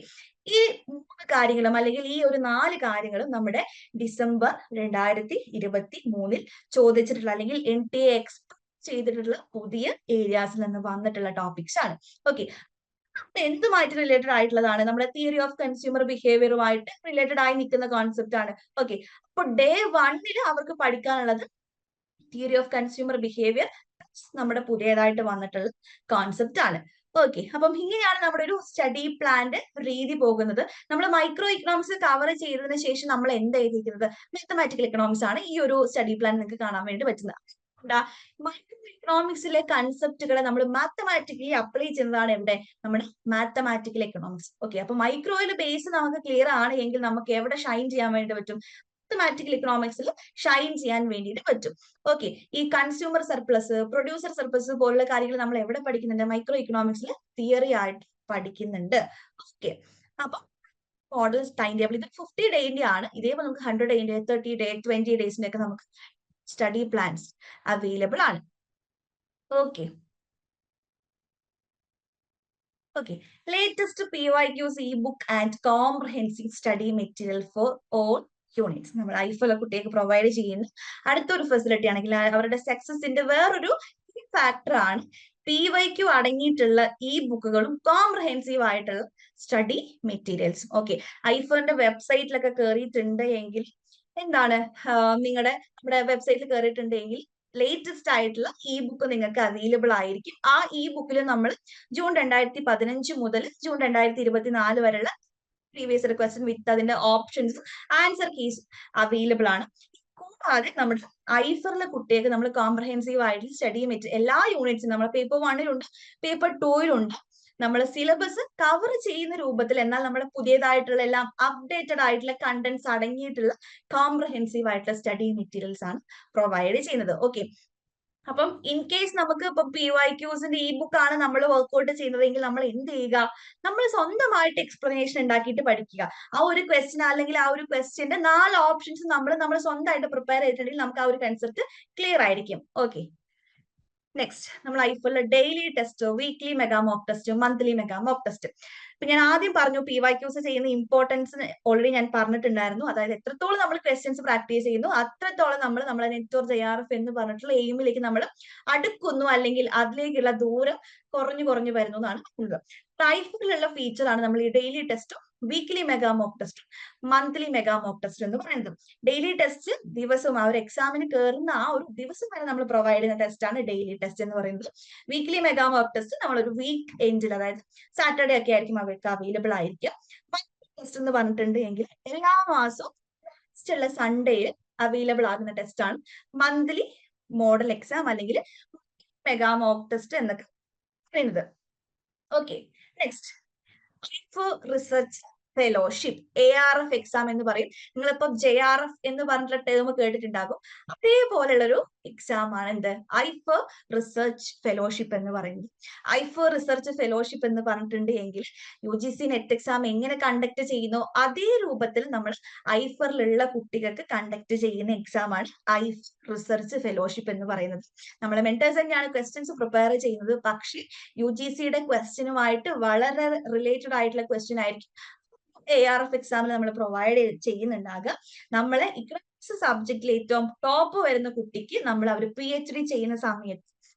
ഈ 3 കാര്യങ്ങളും അല്ലെങ്കിൽ ഈ ഒരു 4 കാര്യങ്ങളും നമ്മുടെ ഡിസംബർ 2023 ചോദിച്ചിട്ടുള്ള അല്ലെങ്കിൽ NTA എക്സ്പെക്ട് ചെയ്തിട്ടുള്ള പുതിയ ഏരിയാസിൽ നിന്ന് വന്നിട്ടുള്ള ടോപ്പിക്സ് ആണ്. ഓക്കെ, എന്തുമായിട്ട് റിലേറ്റഡ് ആയിട്ടുള്ളതാണ്? നമ്മുടെ തിയറി ഓഫ് കൺസ്യൂമർ ബിഹേവിയറുമായിട്ട് റിലേറ്റഡ് ആയി നിൽക്കുന്ന കോൺസെപ്റ്റ് ആണ്. ഓക്കെ, അപ്പൊ ഡേ 1 അവർക്ക് പഠിക്കാനുള്ളത് തിയറി ഓഫ് കൺസ്യൂമർ ബിഹേവിയർ നമ്മുടെ പുതിയതായിട്ട് വന്നിട്ടുള്ള കോൺസെപ്റ്റ് ആണ്. ഓക്കെ, അപ്പം ഇങ്ങനെയാണ് നമ്മുടെ ഒരു സ്റ്റഡി പ്ലാന്റെ രീതി പോകുന്നത്. നമ്മൾ മൈക്രോ ഇക്കണോമിക്സ് കവർ ചെയ്തതിനു ശേഷം നമ്മൾ എന്താ എഴുതിയിരിക്കുന്നത്? മാത്തമാറ്റിക്കൽ എക്കണോമിക്സ് ആണ് ഈ ഒരു സ്റ്റഡി പ്ലാൻ നിങ്ങൾക്ക് കാണാൻ വേണ്ടി പറ്റുന്നത്. മൈക്രോ ഇക്കണോമിക്സിലെ കൺസെപ്റ്റുകളെ നമ്മൾ മാത്തമാറ്റിക്കലി അപ്ലൈ ചെയ്യുന്നതാണ് എവിടെ? നമ്മുടെ മാത്തമാറ്റിക്കൽ എക്കണോമിക്സ്. ഓക്കെ, അപ്പൊ മൈക്രോയിലെ ബേസ് നമുക്ക് ക്ലിയർ ആണ് എങ്കിൽ നമുക്ക് എവിടെ ഷൈൻ ചെയ്യാൻ വേണ്ടി പറ്റും? മാത്തമാറ്റിക്കൽ എക്കണോമിക്സിൽ ഷൈൻ ചെയ്യാൻ വേണ്ടിയിട്ട് പറ്റും. ഓക്കെ, ഈ കൺസ്യൂമർ സർപ്ലസ്, പ്രൊഡ്യൂസർ സർപ്ലസ് പോലുള്ള കാര്യങ്ങൾ നമ്മൾ എവിടെ പഠിക്കുന്നുണ്ട്? മൈക്രോ ഇക്കണോമിക്സിൽ തിയറി ആയിട്ട് പഠിക്കുന്നുണ്ട്. ഓക്കെ, അപ്പൊ മോഡൽ ടൈം ടേബിൾ ഇത് 50 ഡേന്റെ ആണ്. ഇതേപോലെ നമുക്ക് 100 ഡേന്റെ 30 ഡേ 20 ഡേയ്സിന്റെ ഒക്കെ നമുക്ക് സ്റ്റഡി പ്ലാൻസ് അവൈലബിൾ ആണ്. Okay okay, latest PYQs e-book and comprehensive study material for all units നമ്മൾ ഐഫൽ കുട്ടികൾക്ക് പ്രൊവൈഡ് ചെയ്യുന്ന അടുത്തൊരു ഫെസിലിറ്റി ആണെങ്കിൽ അവരുടെ സക്സസിന്റെ വേറൊരു ഫാക്ടർ ആണ് PYQ അടങ്ങിയിട്ടുള്ള ഈ ബുക്കുകളും കോംപ്രഹെൻസീവ് ആയിട്ടുള്ള സ്റ്റഡി മെറ്റീരിയൽസ്. ഓക്കെ, ഐഫറിന്റെ വെബ്സൈറ്റിലൊക്കെ കയറിയിട്ടുണ്ട് എങ്കിൽ എന്താണ് നിങ്ങളുടെ നമ്മുടെ വെബ്സൈറ്റിൽ കയറിയിട്ടുണ്ടെങ്കിൽ ലേറ്റസ്റ്റ് ആയിട്ടുള്ള ഇ ബുക്ക് നിങ്ങൾക്ക് അവൈലബിൾ ആയിരിക്കും. ആ ഇ ബുക്കിൽ നമ്മൾ ജൂൺ 2015 മുതൽ ജൂൺ 2024 വരെയുള്ള പ്രീവിയസ് ക്വസ്റ്റ്യൻ വിത്ത് അതിന്റെ ഓപ്ഷൻസ് ആൻസർ കീസ് അവൈലബിൾ ആണ്. കൂടാതെ നമ്മുടെ ഐഫറിലെ കുട്ടികൾക്ക് നമ്മൾ കോംപ്രഹെൻസീവ് ആയിട്ട് സ്റ്റഡി മെറ്റീരിയൽ എല്ലാ യൂണിറ്റ്സും നമ്മൾ പേപ്പർ 1 പേപ്പർ 2 നമ്മൾ സിലബസ് കവർ ചെയ്യുന്ന രൂപത്തിൽ, എന്നാൽ നമ്മുടെ പുതിയതായിട്ടുള്ള എല്ലാം അപ്ഡേറ്റഡ് ആയിട്ടുള്ള കണ്ടന്റ്സ് അടങ്ങിയിട്ടുള്ള കോംപ്രഹെൻസീവ് ആയിട്ടുള്ള സ്റ്റഡി മെറ്റീരിയൽസ് ആണ് പ്രൊവൈഡ് ചെയ്യുന്നത്. ഓക്കെ, അപ്പം ഇൻ കേസ് നമുക്ക് ഇപ്പൊ PYQs ഇ ബുക്ക് ആണ് നമ്മൾ വർക്ക്ഔട്ട് ചെയ്യുന്നതെങ്കിൽ നമ്മൾ എന്ത് ചെയ്യുക? നമ്മൾ സ്വന്തമായിട്ട് എക്സ്പ്ലനേഷൻ ഉണ്ടാക്കിയിട്ട് പഠിക്കുക. ആ ഒരു ക്വസ്റ്റ്യൻ അല്ലെങ്കിൽ ആ ഒരു ക്വസ്റ്റ്യന്റെ 4 ഓപ്ഷൻസ് നമ്മൾ സ്വന്തമായിട്ട് പ്രിപ്പയർ ചെയ്തിട്ടുണ്ടെങ്കിൽ നമുക്ക് ആ ഒരു കൺസെപ്റ്റ് ക്ലിയർ ആയിരിക്കും. ഓക്കെ, നെക്സ്റ്റ് നമ്മൾ ഐഫിലെ daily test, weekly mega mock test, monthly mega mock test. ഇപ്പൊ ഞാൻ ആദ്യം പറഞ്ഞു PYQs ചെയ്യുന്ന ഇമ്പോർട്ടൻസ് ഓൾറെഡി ഞാൻ പറഞ്ഞിട്ടുണ്ടായിരുന്നു. അതായത് എത്രത്തോളം നമ്മൾ ക്വസ്റ്റ്യൻസ് പ്രാക്ടീസ് ചെയ്യുന്നു അത്രത്തോളം നമ്മളെ നെറ്റ്വർക്ക് JRF എന്ന് പറഞ്ഞിട്ടുള്ള എയിമിലേക്ക് നമ്മൾ അടുക്കുന്നു, അല്ലെങ്കിൽ അതിലേക്കുള്ള ദൂരം കുറഞ്ഞു വരുന്നു എന്നാണ് പറയുന്നത്. ഐഫിലുള്ള ഫീച്ചർ ആണ് നമ്മൾ ഈ ഡെയിലി ടെസ്റ്റും weekly mega mock test, monthly mega mock test എന്ന് പറയുന്നത്. ഡെയിലി ടെസ്റ്റ് ദിവസവും ആ ഒരു എക്സാമിന് കയറുന്ന ആ ഒരു ദിവസം വരെ നമ്മൾ പ്രൊവൈഡ് ചെയ്യുന്ന ടെസ്റ്റ് ആണ് ഡെയിലി ടെസ്റ്റ് എന്ന് പറയുന്നത്. വീക്ക്ലി മെഗാ മോക്ക് ടെസ്റ്റ് നമ്മൾ ഒരു വീക്ക് എൻഡിൽ, അതായത് സാറ്റർഡേ ഒക്കെ ആയിരിക്കും അവർക്ക് അവൈലബിൾ ആയിരിക്കും. മന്ത്ലി ടെസ്റ്റ് എന്ന് പറഞ്ഞിട്ടുണ്ട് എങ്കിൽ എല്ലാ മാസവും ഉള്ള സൺഡേയിൽ അവൈലബിൾ ആകുന്ന ടെസ്റ്റ് ആണ് മന്ത്ലി മോഡൽ എക്സാം അല്ലെങ്കിൽ മെഗാ മോക്ക് ടെസ്റ്റ് എന്നൊക്കെ പറയുന്നത്. Okay, next research fellowship ARF exam എന്ന് പറയും. നിങ്ങളിപ്പോ JRF എന്ന് പറഞ്ഞിട്ടുള്ള ടേം കേട്ടിട്ടുണ്ടാകും. അതേപോലെയുള്ളൊരു എക്സാം ആണ് എന്ത്? ഐഫർ റിസർച്ച് ഫെലോഷിപ്പ് എന്ന് പറയുന്നത്. ഐഫർ റിസർച്ച് ഫെലോഷിപ്പ് എന്ന് പറഞ്ഞിട്ടുണ്ട് എങ്കിൽ UGC നെറ്റ് എക്സാം എങ്ങനെ കണ്ടക്ട് ചെയ്യുന്നോ അതേ രൂപത്തിൽ നമ്മൾ ഐഫറിലുള്ള കുട്ടികൾക്ക് കണ്ടക്ട് ചെയ്യുന്ന എക്സാം ആണ് ഐഫർ റിസർച്ച് ഫെലോഷിപ്പ് എന്ന് പറയുന്നത്. നമ്മൾ മെന്റേഴ്സ് തന്നെയാണ് ക്വസ്റ്റ്യൻസ് പ്രിപ്പയർ ചെയ്യുന്നത്, പക്ഷേ UGCയുടെ ക്വസ്റ്റ്യനുമായിട്ട് വളരെ റിലേറ്റഡ് ആയിട്ടുള്ള ക്വസ്റ്റ്യൻ ആയിരിക്കും ARF എക്സാമിൽ നമ്മൾ പ്രൊവൈഡ് ചെയ്യുന്നുണ്ടാകുക. നമ്മളെ ഇക്കണോമിക്സ് സബ്ജക്റ്റിൽ ഏറ്റവും ടോപ്പ് വരുന്ന കുട്ടിക്ക് നമ്മൾ അവർ PhD ചെയ്യുന്ന സമയത്ത്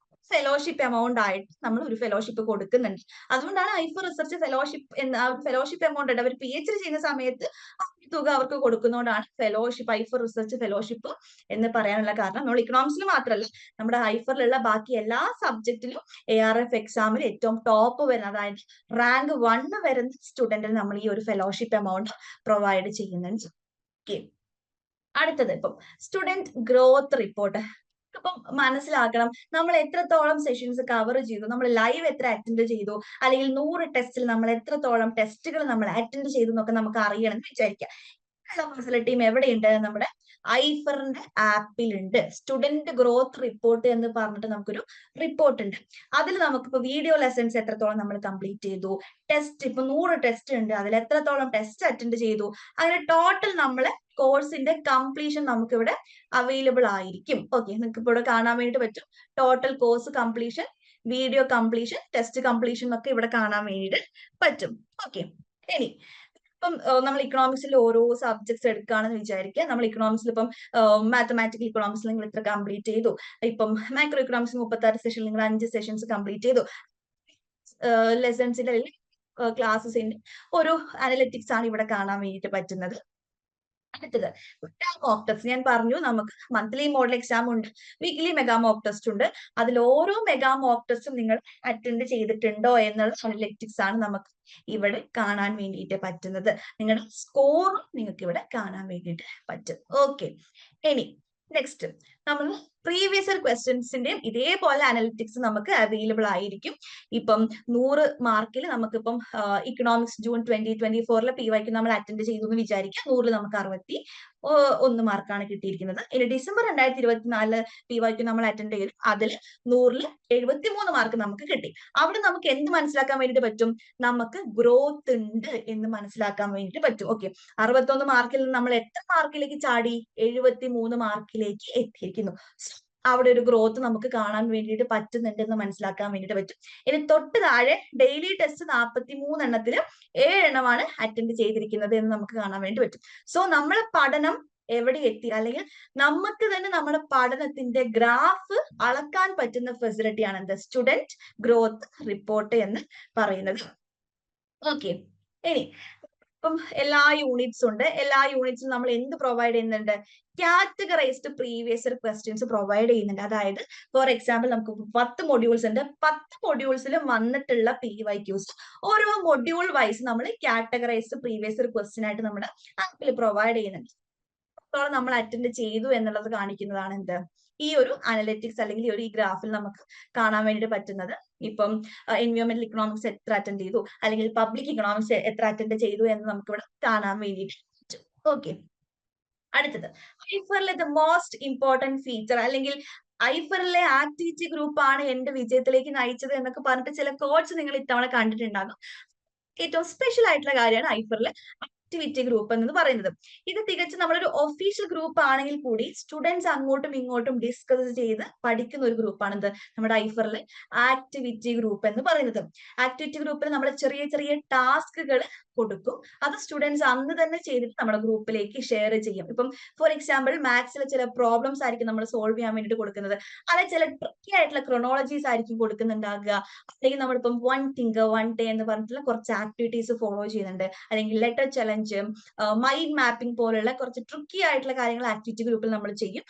ഫെലോഷിപ്പ് എമൗണ്ട് ആയിട്ട് നമ്മൾ ഒരു ഫെലോഷിപ്പ് കൊടുക്കുന്നുണ്ട്. അതുകൊണ്ടാണ് ഐഫർ റിസർച്ച് ഫെലോഷിപ്പ് എന്ന ഫെലോഷിപ്പ് എമൗണ്ട് ഉണ്ട്. അവർ PhD ചെയ്യുന്ന സമയത്ത് തുക അവർക്ക് കൊടുക്കുന്നതുകൊണ്ടാണ് ഫെലോഷിപ്പ്, ഐഫർ റിസർച്ച് ഫെലോഷിപ്പ് എന്ന് പറയാനുള്ള കാരണം. നമ്മൾ ഇക്കണോമിക്സിൽ മാത്രമല്ല, നമ്മുടെ ഐഫറിലുള്ള ബാക്കി എല്ലാ സബ്ജക്റ്റിലും ARF എക്സാമിൽ ഏറ്റവും ടോപ്പ് വരുന്ന, അതായത് റാങ്ക് 1 വരുന്ന സ്റ്റുഡന്റിന് നമ്മൾ ഈ ഒരു ഫെലോഷിപ്പ് എമൗണ്ട് പ്രൊവൈഡ് ചെയ്യുന്നുണ്ട്. ഓക്കെ, അടുത്തത് ഇപ്പം സ്റ്റുഡന്റ് ഗ്രോത്ത് റിപ്പോർട്ട്. അപ്പം മനസ്സിലാക്കണം നമ്മൾ എത്രത്തോളം സെഷൻസ് കവർ ചെയ്തു, നമ്മൾ ലൈവ് എത്ര അറ്റൻഡ് ചെയ്തു, അല്ലെങ്കിൽ 100 ടെസ്റ്റിൽ നമ്മൾ എത്രത്തോളം ടെസ്റ്റുകൾ നമ്മൾ അറ്റൻഡ് ചെയ്തു എന്നൊക്കെ നമുക്ക് അറിയണം എന്ന് വിചാരിക്കാം. ഫെസിലിറ്റിയും എവിടെയുണ്ട്? നമ്മുടെ ഐഫറിന്റെ ആപ്പിലുണ്ട്. സ്റ്റുഡന്റ് ഗ്രോത്ത് റിപ്പോർട്ട് എന്ന് പറഞ്ഞിട്ട് നമുക്കൊരു റിപ്പോർട്ട് ഉണ്ട്. അതിൽ നമുക്കിപ്പോ വീഡിയോ ലെസൺസ് എത്രത്തോളം നമ്മൾ കംപ്ലീറ്റ് ചെയ്തു, ടെസ്റ്റ് ഇപ്പൊ 100 ടെസ്റ്റ് ഉണ്ട്, അതിൽ എത്രത്തോളം ടെസ്റ്റ് അറ്റൻഡ് ചെയ്തു, അങ്ങനെ ടോട്ടൽ നമ്മളെ കോഴ്സിന്റെ കംപ്ലീഷൻ നമുക്ക് ഇവിടെ അവൈലബിൾ ആയിരിക്കും. ഓക്കെ, നിങ്ങൾക്ക് ഇപ്പോൾ ഇവിടെ കാണാൻ വേണ്ടിയിട്ട് പറ്റും. Total course completion, video completion, test completion ഒക്കെ ഇവിടെ കാണാൻ വേണ്ടിയിട്ട് പറ്റും. ഓക്കെ, ഇനി ഇപ്പം നമ്മൾ ഇക്കണോമിക്സിൽ ഓരോ സബ്ജക്ട്സ് എടുക്കുകയാണെന്ന് വിചാരിക്കുക. നമ്മൾ ഇക്കണോമിക്സിൽ ഇപ്പം മാത്തമാറ്റിക്കൽ ഇക്കണോമിക്സിൽ നിങ്ങൾ ഇത്ര കംപ്ലീറ്റ് ചെയ്തു, ഇപ്പം മൈക്രോ ഇക്കണോമിക്സ് 36 സെഷൻ നിങ്ങൾ 5 സെഷൻസ് കംപ്ലീറ്റ് ചെയ്തു. ലെസൺസിന്റെ ക്ലാസ്സസിന്റെ ഒരു അനലിറ്റിക്സ് ആണ് ഇവിടെ കാണാൻ വേണ്ടിയിട്ട് പറ്റുന്നത്. അടുത്തത് മെഗാ മോക്ക് ടെസ്റ്റ്. ഞാൻ പറഞ്ഞു നമുക്ക് മന്ത്ലി മോഡൽ എക്സാം ഉണ്ട്, വീക്ക്ലി മെഗാ മോക്ക് ടെസ്റ്റ് ഉണ്ട്. അതിൽ ഓരോ മെഗാ മോക്ക് ടെസ്റ്റും നിങ്ങൾ അറ്റൻഡ് ചെയ്തിട്ടുണ്ടോ എന്നുള്ള അനലിറ്റിക്സ് ആണ് നമുക്ക് ഇവിടെ കാണാൻ വേണ്ടിയിട്ട് പറ്റുന്നത്. നിങ്ങളുടെ സ്കോറും നിങ്ങൾക്ക് ഇവിടെ കാണാൻ വേണ്ടിയിട്ട് പറ്റും. ഓക്കെ, ഇനി നെക്സ്റ്റ് നമ്മൾ പ്രീവിയസ് ഇയർ ക്വസ്റ്റ്യൻസിന്റെയും ഇതേപോലെ അനലിറ്റിക്സ് നമുക്ക് അവൈലബിൾ ആയിരിക്കും. ഇപ്പം 100 മാർക്കിൽ നമുക്കിപ്പം ഇക്കണോമിക്സ് ജൂൺ 2024 PYQ നമ്മൾ അറ്റൻഡ് ചെയ്തു എന്ന് വിചാരിക്കാം. 100 നമുക്ക് 61 മാർക്കാണ് കിട്ടിയിരിക്കുന്നത്. ഇനി ഡിസംബർ 2024 PYQ നമ്മൾ അറ്റൻഡ് ചെയ്തു, അതിൽ 100 73 മാർക്ക് നമുക്ക് കിട്ടി. അവിടെ നമുക്ക് എന്ത് മനസ്സിലാക്കാൻ വേണ്ടിയിട്ട് പറ്റും? നമുക്ക് ഗ്രോത്ത് ഉണ്ട് എന്ന് മനസ്സിലാക്കാൻ വേണ്ടിയിട്ട് പറ്റും. ഓക്കെ, 61 മാർക്കിൽ നമ്മൾ എത്ര മാർക്കിലേക്ക് ചാടി? 73 മാർക്കിലേക്ക് എത്തിയിരിക്കുന്നു. അവിടെ ഒരു ഗ്രോത്ത് നമുക്ക് കാണാൻ വേണ്ടിയിട്ട് പറ്റുന്നുണ്ടെന്ന് മനസ്സിലാക്കാൻ വേണ്ടിയിട്ട് പറ്റും. ഇനി തൊട്ട് താഴെ ഡെയിലി ടെസ്റ്റ് 43 എണ്ണത്തിൽ 7 എണ്ണമാണ് അറ്റൻഡ് ചെയ്തിരിക്കുന്നത് എന്ന് നമുക്ക് കാണാൻ വേണ്ടി പറ്റും. സോ നമ്മളെ പഠനം എവിടെ എത്തി, അല്ലെങ്കിൽ നമുക്ക് തന്നെ നമ്മുടെ പഠനത്തിന്റെ ഗ്രാഫ് അളക്കാൻ പറ്റുന്ന ഫെസിലിറ്റിയാണ് എന്ത്? സ്റ്റുഡന്റ് ഗ്രോത്ത് റിപ്പോർട്ട് എന്ന് പറയുന്നത്. ഓക്കെ, ഇനി ഇപ്പം എല്ലാ യൂണിറ്റ്സും ഉണ്ട്. എല്ലാ യൂണിറ്റ്സും നമ്മൾ എന്ത് പ്രൊവൈഡ് ചെയ്യുന്നുണ്ട്? Categorised previous year questions provide ചെയ്യുന്നുണ്ട്. അതായത് ഫോർ എക്സാമ്പിൾ നമുക്ക് 10 മൊഡ്യൂൾസ് ഉണ്ട്, 10 മൊഡ്യൂൾസിലും വന്നിട്ടുള്ള PYQs ഓരോ മൊഡ്യൂൾ വൈസ് നമ്മൾ കാറ്റഗറൈസ്ഡ് പ്രീവിയസ് ഇയർ ക്വസ്റ്റ്യൻ ആയിട്ട് നമ്മുടെ ആപ്പിൽ പ്രൊവൈഡ് ചെയ്യുന്നുണ്ട്. നമ്മൾ അറ്റൻഡ് ചെയ്തു എന്നുള്ളത് കാണിക്കുന്നതാണ് എന്ത്? ഈ ഒരു അനലിറ്റിക്സ് അല്ലെങ്കിൽ ഈ ഒരു ഗ്രാഫിൽ നമുക്ക് കാണാൻ വേണ്ടിയിട്ട് പറ്റുന്നത്. ഇപ്പം എൻവയോൺമെന്റൽ ഇക്കണോമിക്സ് എത്ര അറ്റൻഡ് ചെയ്തു, അല്ലെങ്കിൽ പബ്ലിക് ഇക്കണോമിക്സ് എത്ര അറ്റൻഡ് ചെയ്തു എന്ന് നമുക്ക് ഇവിടെ കാണാൻ വേണ്ടിയിട്ട് പറ്റും. ഓക്കെ, അടുത്തത് ഐഫറിലെ ദ മോസ്റ്റ് ഇമ്പോർട്ടന്റ് ഫീച്ചർ, അല്ലെങ്കിൽ ഐഫറിലെ ആക്ടിവിറ്റി ഗ്രൂപ്പ് ആണ് എന്റെ വിജയത്തിലേക്ക് നയിച്ചത് എന്നൊക്കെ പറഞ്ഞിട്ട് ചില കോഡ്സ് നിങ്ങൾ ഇത്തവണ കണ്ടിട്ടുണ്ടാകും. ഏറ്റവും സ്പെഷ്യൽ ആയിട്ടുള്ള കാര്യമാണ് ഐഫറിലെ ആക്ടിവിറ്റി ഗ്രൂപ്പ് എന്ന് പറയുന്നത്. ഇത് തികച്ചും നമ്മളൊരു ഒഫീഷ്യൽ ഗ്രൂപ്പ് ആണെങ്കിൽ കൂടി സ്റ്റുഡൻസ് അങ്ങോട്ടും ഇങ്ങോട്ടും ഡിസ്കസ് ചെയ്ത് പഠിക്കുന്ന ഒരു ഗ്രൂപ്പാണ് ഇത് നമ്മുടെ ഐഫറിലെ ആക്ടിവിറ്റി ഗ്രൂപ്പ് എന്ന് പറയുന്നത്. ആക്ടിവിറ്റി ഗ്രൂപ്പിൽ നമ്മൾ ചെറിയ ചെറിയ ടാസ്കുകൾ കൊടുക്കും, അത് സ്റ്റുഡൻസ് അന്ന് തന്നെ ചെയ്തിട്ട് നമ്മുടെ ഗ്രൂപ്പിലേക്ക് ഷെയർ ചെയ്യും. ഇപ്പം ഫോർ എക്സാമ്പിൾ മാത്സിലെ ചില പ്രോബ്ലംസ് ആയിരിക്കും നമ്മൾ സോൾവ് ചെയ്യാൻ വേണ്ടിയിട്ട് കൊടുക്കുന്നത്, അല്ലെ ചില ട്രിക്കി ആയിട്ടുള്ള ക്രോണോളജീസ് ആയിരിക്കും കൊടുക്കുന്നുണ്ടാകുക, അല്ലെങ്കിൽ നമ്മളിപ്പം 1 തിങ്ക് 1 ഡേ എന്ന് പറഞ്ഞിട്ടുള്ള കുറച്ച് ആക്ടിവിറ്റീസ് ഫോളോ ചെയ്യുന്നുണ്ട്, അല്ലെങ്കിൽ ലെറ്റർ ചലഞ്ച്, മൈൻഡ് മാപ്പിംഗ് പോലുള്ള കുറച്ച് ട്രിക്കി ആയിട്ടുള്ള കാര്യങ്ങൾ ആക്ടിവിറ്റി ഗ്രൂപ്പിൽ നമ്മൾ ചെയ്യും.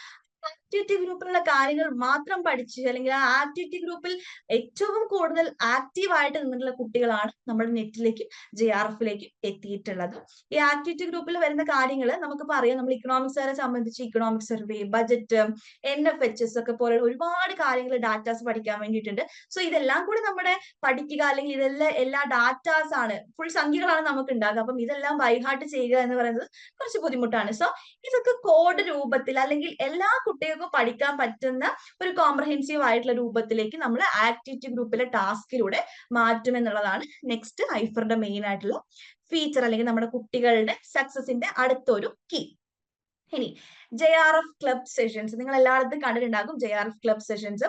ആക്ടിവിറ്റി ഗ്രൂപ്പിലുള്ള കാര്യങ്ങൾ മാത്രം പഠിച്ച്, അല്ലെങ്കിൽ ആ ആക്ടിവിറ്റി ഗ്രൂപ്പിൽ ഏറ്റവും കൂടുതൽ ആക്റ്റീവ് ആയിട്ട് നിന്നിട്ടുള്ള കുട്ടികളാണ് നമ്മുടെ നെറ്റിലേക്കും JRF എത്തിയിട്ടുള്ളത്. ഈ ആക്ടിവിറ്റി ഗ്രൂപ്പിൽ വരുന്ന കാര്യങ്ങൾ നമുക്കിപ്പോൾ അറിയാം. നമ്മൾ ഇക്കണോമിക്സുകാരെ സംബന്ധിച്ച് ഇക്കണോമിക് സർവേ, ബജറ്റ്, NFHS ഒക്കെ പോലുള്ള ഒരുപാട് കാര്യങ്ങൾ ഡാറ്റാസ് പഠിക്കാൻ വേണ്ടിയിട്ടുണ്ട്. സോ ഇതെല്ലാം കൂടി നമ്മുടെ പഠിക്കുക, അല്ലെങ്കിൽ ഇതെല്ലാം എല്ലാ ഡാറ്റാസ് ആണ്, ഫുൾ സംഖ്യകളാണ് നമുക്ക് ഉണ്ടാകുക. അപ്പം ഇതെല്ലാം ബൈഹാർട്ട് ചെയ്യുക എന്ന് പറയുന്നത് കുറച്ച് ബുദ്ധിമുട്ടാണ്. സോ ഇതൊക്കെ കോഡ് രൂപത്തിൽ, അല്ലെങ്കിൽ എല്ലാ കുട്ടികൾക്കും പഠിക്കാൻ പറ്റുന്ന ഒരു കോംപ്രഹെൻസീവ് ആയിട്ടുള്ള രൂപത്തിലേക്ക് നമ്മൾ ആക്ടിവിറ്റി ഗ്രൂപ്പിലെ ടാസ്കിലൂടെ മാറ്റും എന്നുള്ളതാണ് നെക്സ്റ്റ് ഐഫറിന്റെ മെയിൻ ആയിട്ടുള്ള ഫീച്ചർ, അല്ലെങ്കിൽ നമ്മുടെ കുട്ടികളുടെ സക്സസിന്റെ അടുത്തൊരു കീ. ഇനി JRF ക്ലബ് സെഷൻസ് നിങ്ങൾ എല്ലായിടത്തും കണ്ടിട്ടുണ്ടാകും. JRF ക്ലബ് സെഷൻസ്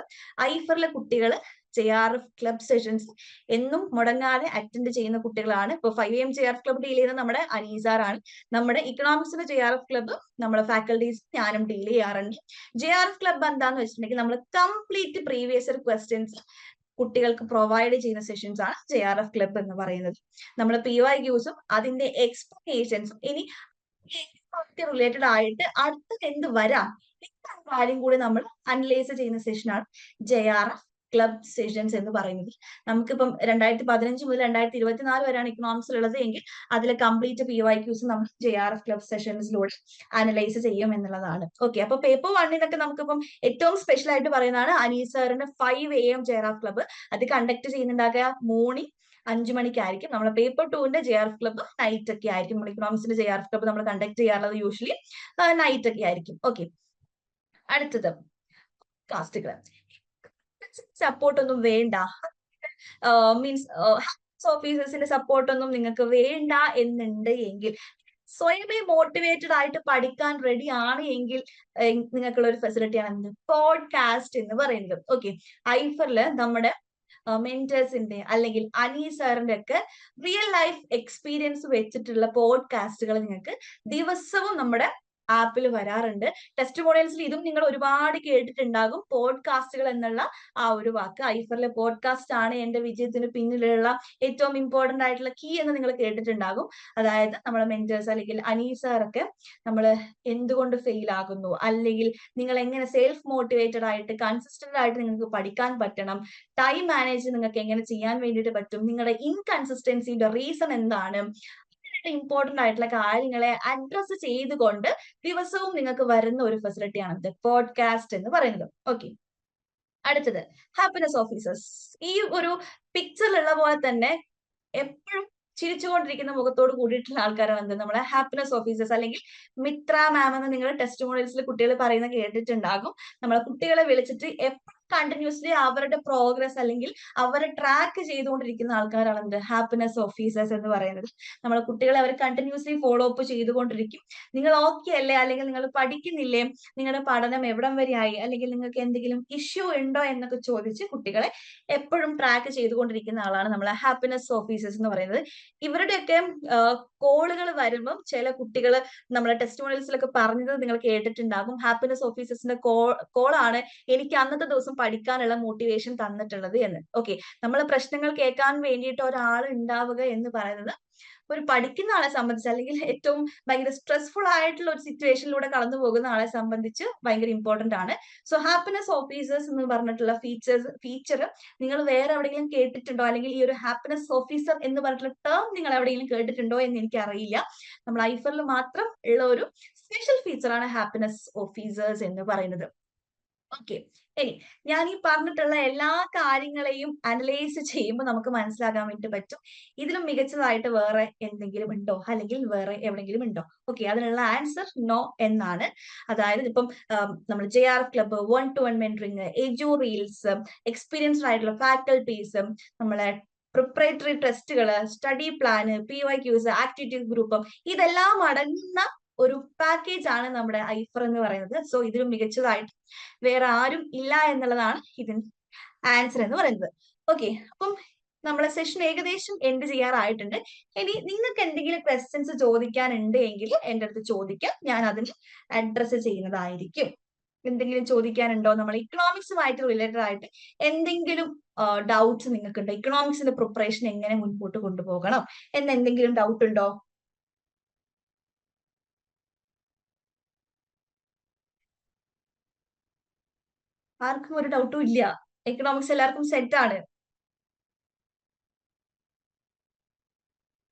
ഐഫറിലെ കുട്ടികൾ JRF ക്ലബ് സെഷൻസ് എന്നും മുടങ്ങാതെ അറ്റൻഡ് ചെയ്യുന്ന കുട്ടികളാണ്. ഇപ്പൊ 5am JRF ക്ലബ് ഡീൽ ചെയ്യുന്നത് നമ്മുടെ അനീസാറാണ്. നമ്മുടെ ഇക്കണോമിക്സിന്റെ JRF ക്ലബ് നമ്മുടെ ഫാക്കൽറ്റീസ് ഞാനും ഡീൽ ചെയ്യാറുണ്ട്. JRF ക്ലബ് എന്താന്ന് വെച്ചിട്ടുണ്ടെങ്കിൽ നമ്മൾ കംപ്ലീറ്റ് പ്രീവിയസ് ഇയർ ക്വസ്റ്റ്യൻസ് കുട്ടികൾക്ക് പ്രൊവൈഡ് ചെയ്യുന്ന സെഷൻസ് ആണ് JRF ക്ലബ് എന്ന് പറയുന്നത്. നമ്മൾ PYQസും അതിന്റെ എക്സ്പ്ലനേഷൻസും, ഇനി റിലേറ്റഡ് ആയിട്ട് അടുത്തത് എന്ത് വരാം കാര്യം കൂടി നമ്മൾ അനലൈസ് ചെയ്യുന്ന സെഷനാണ് JRF ക്ലബ് സെഷൻസ് എന്ന് പറയുന്നത്. നമുക്കിപ്പം 2015 മുതൽ 2024 വരെയാണ് ഇക്കണോമിക്സിൽ ഉള്ളത് എങ്കിൽ അതിലെ കംപ്ലീറ്റ് PYQs നമ്മൾ JRF ക്ലബ് സെഷൻസിലൂടെ അനലൈസ് ചെയ്യും എന്നുള്ളതാണ്. ഓക്കെ, അപ്പൊ പേപ്പർ 1 നമുക്കിപ്പം ഏറ്റവും സ്പെഷ്യൽ ആയിട്ട് പറയുന്നതാണ് അനീസ് സാറിന്റെ 5am JRF ക്ലബ്. അത് കണ്ടക്ട് ചെയ്യുന്നുണ്ടാകുക മോർണിംഗ് 5 മണിക്കായിരിക്കും. നമ്മുടെ പേപ്പർ 2ന്റെ JRF ക്ലബ് നൈറ്റ് ഒക്കെ ആയിരിക്കും. നമ്മൾ ഇക്കണോമിക്സിന്റെ JRF ക്ലബ് നമ്മൾ കണ്ടക്ട് ചെയ്യാറുള്ളത് യൂഷ്വലി നൈറ്റ് ഒക്കെ ആയിരിക്കും. ഓക്കെ, അടുത്തത് കാസ്റ്റുകൾ. സപ്പോർട്ട് ഒന്നും വേണ്ട, മീൻസ് ഓഫീസേഴ്സിന്റെ സപ്പോർട്ട് ഒന്നും നിങ്ങൾക്ക് വേണ്ട എന്നുണ്ട് എങ്കിൽ സ്വയമേ മോട്ടിവേറ്റഡ് ആയിട്ട് പഠിക്കാൻ റെഡി ആണ് എങ്കിൽ നിങ്ങൾക്കുള്ള ഒരു ഫെസിലിറ്റിയാണ് എന്ത് പോഡ്കാസ്റ്റ് എന്ന് പറയുന്നത്. ഓക്കെ, ഐഫറില് നമ്മുടെ മെന്റേഴ്സിന്റെ അല്ലെങ്കിൽ അനി സാറിന്റെ ഒക്കെ റിയൽ ലൈഫ് എക്സ്പീരിയൻസ് വെച്ചിട്ടുള്ള പോഡ്കാസ്റ്റുകൾ നിങ്ങൾക്ക് ദിവസവും നമ്മുടെ ആപ്പിൽ വരാറുണ്ട്. ടെസ്റ്റിമോണിയൽസിൽ ഇതും നിങ്ങൾ ഒരുപാട് കേട്ടിട്ടുണ്ടാകും. പോഡ്കാസ്റ്റുകൾ എന്നുള്ള ആ ഒരു വാക്ക്. ഐഫറിലെ പോഡ്കാസ്റ്റ് ആണ് എന്റെ വിജയത്തിന് പിന്നിലുള്ള ഏറ്റവും ഇമ്പോർട്ടന്റ് ആയിട്ടുള്ള കീ എന്ന് നിങ്ങൾ കേട്ടിട്ടുണ്ടാകും. അതായത് നമ്മുടെ മെന്റേഴ്സ് അല്ലെങ്കിൽ അനീസാറൊക്കെ നമ്മൾ എന്തുകൊണ്ട് ഫെയിൽ ആകുന്നു, അല്ലെങ്കിൽ നിങ്ങൾ എങ്ങനെ സെൽഫ് മോട്ടിവേറ്റഡ് ആയിട്ട് കൺസിസ്റ്റന്റ് ആയിട്ട് നിങ്ങൾക്ക് പഠിക്കാൻ പറ്റണം, ടൈം മാനേജ് നിങ്ങൾക്ക് എങ്ങനെ ചെയ്യാൻ വേണ്ടിയിട്ട് പറ്റും, നിങ്ങളുടെ ഇൻകൺസിസ്റ്റൻസിന്റെ റീസൺ എന്താണ്, ഇമ്പോർട്ടന്റ് ആയിട്ടുള്ള കാര്യങ്ങളെ അഡ്രസ് ചെയ്തുകൊണ്ട് ദിവസവും നിങ്ങൾക്ക് വരുന്ന ഒരു ഫെസിലിറ്റിയാണ് ഇത് പോഡ്കാസ്റ്റ് എന്ന് പറയുന്നത്. ഓക്കെ, അടുത്തത് ഹാപ്പിനെസ് ഓഫീസേഴ്സ്. ഈ ഒരു പിക്ചറിലുള്ള പോലെ തന്നെ എപ്പോഴും ചിരിച്ചുകൊണ്ടിരിക്കുന്ന മുഖത്തോട് കൂടിയിട്ടുള്ള ആൾക്കാരാണ് എന്ത് നമ്മളെ ഹാപ്പിനെസ് ഓഫീസേഴ്സ്, അല്ലെങ്കിൽ മിത്ര മാം എന്ന് നിങ്ങൾ ടെസ്റ്റിമോണിയൽസിൽ കുട്ടികൾ പറയുന്ന കേട്ടിട്ടുണ്ടാകും. നമ്മളെ കുട്ടികളെ വിളിച്ചിട്ട് എപ്പോഴും കണ്ടിന്യൂസ്ലി അവരുടെ പ്രോഗ്രസ് അല്ലെങ്കിൽ അവരെ ട്രാക്ക് ചെയ്തുകൊണ്ടിരിക്കുന്ന ആൾക്കാരാണ് എന്ത് ഹാപ്പിനെസ് ഓഫീസേഴ്സ് എന്ന് പറയുന്നത്. നമ്മളെ കുട്ടികളെ അവർ കണ്ടിന്യൂസ്ലി ഫോളോ അപ്പ് ചെയ്തുകൊണ്ടിരിക്കും. നിങ്ങൾ ഓക്കെ അല്ലേ, അല്ലെങ്കിൽ നിങ്ങൾ പഠിക്കുന്നില്ലേ, നിങ്ങളുടെ പഠനം എവിടം വരെയായി, അല്ലെങ്കിൽ നിങ്ങൾക്ക് എന്തെങ്കിലും ഇഷ്യൂ ഉണ്ടോ എന്നൊക്കെ ചോദിച്ച് കുട്ടികളെ എപ്പോഴും ട്രാക്ക് ചെയ്തുകൊണ്ടിരിക്കുന്ന ആളാണ് നമ്മളെ ഹാപ്പിനെസ് ഓഫീസേഴ്സ് എന്ന് പറയുന്നത്. ഇവരുടെയൊക്കെ കോളുകൾ വരുമ്പം ചില കുട്ടികൾ നമ്മളെ ടെസ്റ്റിമോണിയൽസിലൊക്കെ പറഞ്ഞത് നിങ്ങൾ കേട്ടിട്ടുണ്ടാകും. ഹാപ്പിനെസ് ഓഫീസേഴ്സിന്റെ കോളാണ് എനിക്ക് അന്നത്തെ ദിവസം പഠിക്കാനുള്ള മോട്ടിവേഷൻ തന്നിട്ടുള്ളത് എന്ന്. ഓക്കെ, നമ്മളെ പ്രശ്നങ്ങൾ കേൾക്കാൻ വേണ്ടിയിട്ട് ഒരാൾ ഉണ്ടാവുക എന്ന് പറയുന്നത് ഒരു പഠിക്കുന്ന ആളെ സംബന്ധിച്ച്, അല്ലെങ്കിൽ ഏറ്റവും ഭയങ്കര സ്ട്രെസ്ഫുൾ ആയിട്ടുള്ള ഒരു സിറ്റുവേഷനിലൂടെ കടന്നു പോകുന്ന ആളെ സംബന്ധിച്ച് ഭയങ്കര ഇമ്പോർട്ടന്റ് ആണ്. സോ ഹാപ്പിനെസ് ഓഫീസേഴ്സ് എന്ന് പറഞ്ഞിട്ടുള്ള ഫീച്ചർ നിങ്ങൾ വേറെ എവിടെയെങ്കിലും കേട്ടിട്ടുണ്ടോ, അല്ലെങ്കിൽ ഈ ഒരു ഹാപ്പിനെസ് ഓഫീസർ എന്ന് പറഞ്ഞിട്ടുള്ള ടേം നിങ്ങൾ എവിടെയെങ്കിലും കേട്ടിട്ടുണ്ടോ എന്ന് എനിക്ക് അറിയില്ല. നമ്മൾ ഐഫറിൽ മാത്രം ഉള്ള ഒരു സ്പെഷ്യൽ ഫീച്ചറാണ് ഹാപ്പിനെസ് ഓഫീസേഴ്സ് എന്ന് പറയുന്നത്. ഓക്കെ, ഇനി ഞാൻ ഈ പറഞ്ഞിട്ടുള്ള എല്ലാ കാര്യങ്ങളെയും അനലൈസ് ചെയ്യുമ്പോൾ നമുക്ക് മനസ്സിലാക്കാൻ വേണ്ടി പറ്റും ഇതിലും മികച്ചതായിട്ട് വേറെ എന്തെങ്കിലും ഉണ്ടോ, അല്ലെങ്കിൽ വേറെ എവിടെയെങ്കിലും ഉണ്ടോ. ഓക്കെ, അതിനുള്ള ആൻസർ നോ എന്നാണ്. അതായത് ഇപ്പം നമ്മൾ JR club, 1-to-1 mentoring, edu reels, experienced ആയിട്ടുള്ള ഫാക്കൽറ്റീസ്, നമ്മളെ പ്രിപ്പറേറ്ററി ടെസ്റ്റുകള്, study plan, PYQs, activities group, ഇതെല്ലാം അടങ്ങുന്ന ഒരു പാക്കേജ് ആണ് നമ്മുടെ ഐഫർ എന്ന് പറയുന്നത്. സോ ഇതിലും മികച്ചതായിട്ട് വേറെ ആരും ഇല്ല എന്നുള്ളതാണ് ഇതിന് ആൻസർ എന്ന് പറയുന്നത്. ഓക്കെ, അപ്പം നമ്മളെ സെഷൻ ഏകദേശം എൻഡ് ചെയ്യാറായിട്ടുണ്ട്. ഇനി നിങ്ങൾക്ക് എന്തെങ്കിലും ക്വസ്റ്റ്യൻസ് ചോദിക്കാനുണ്ട് എങ്കിൽ എന്റെ അടുത്ത് ചോദിക്കാം, ഞാൻ അതിന് അഡ്രസ് ചെയ്യുന്നതായിരിക്കും. എന്തെങ്കിലും ചോദിക്കാനുണ്ടോ, നമ്മൾ ഇക്കണോമിക്സുമായിട്ട് റിലേറ്റഡ് ആയിട്ട് എന്തെങ്കിലും ഡൗട്ട്സ് നിങ്ങൾക്കുണ്ടോ, ഇക്കണോമിക്സിന്റെ പ്രിപ്പറേഷൻ എങ്ങനെ മുൻപോട്ട് കൊണ്ടുപോകണം എന്ന് എന്തെങ്കിലും ഡൗട്ട് ഉണ്ടോ? ആർക്കും ഒരു ഡൗട്ടും ഇല്ല, എക്കണോമിക്സ് എല്ലാവർക്കും സെറ്റ് ആണ്.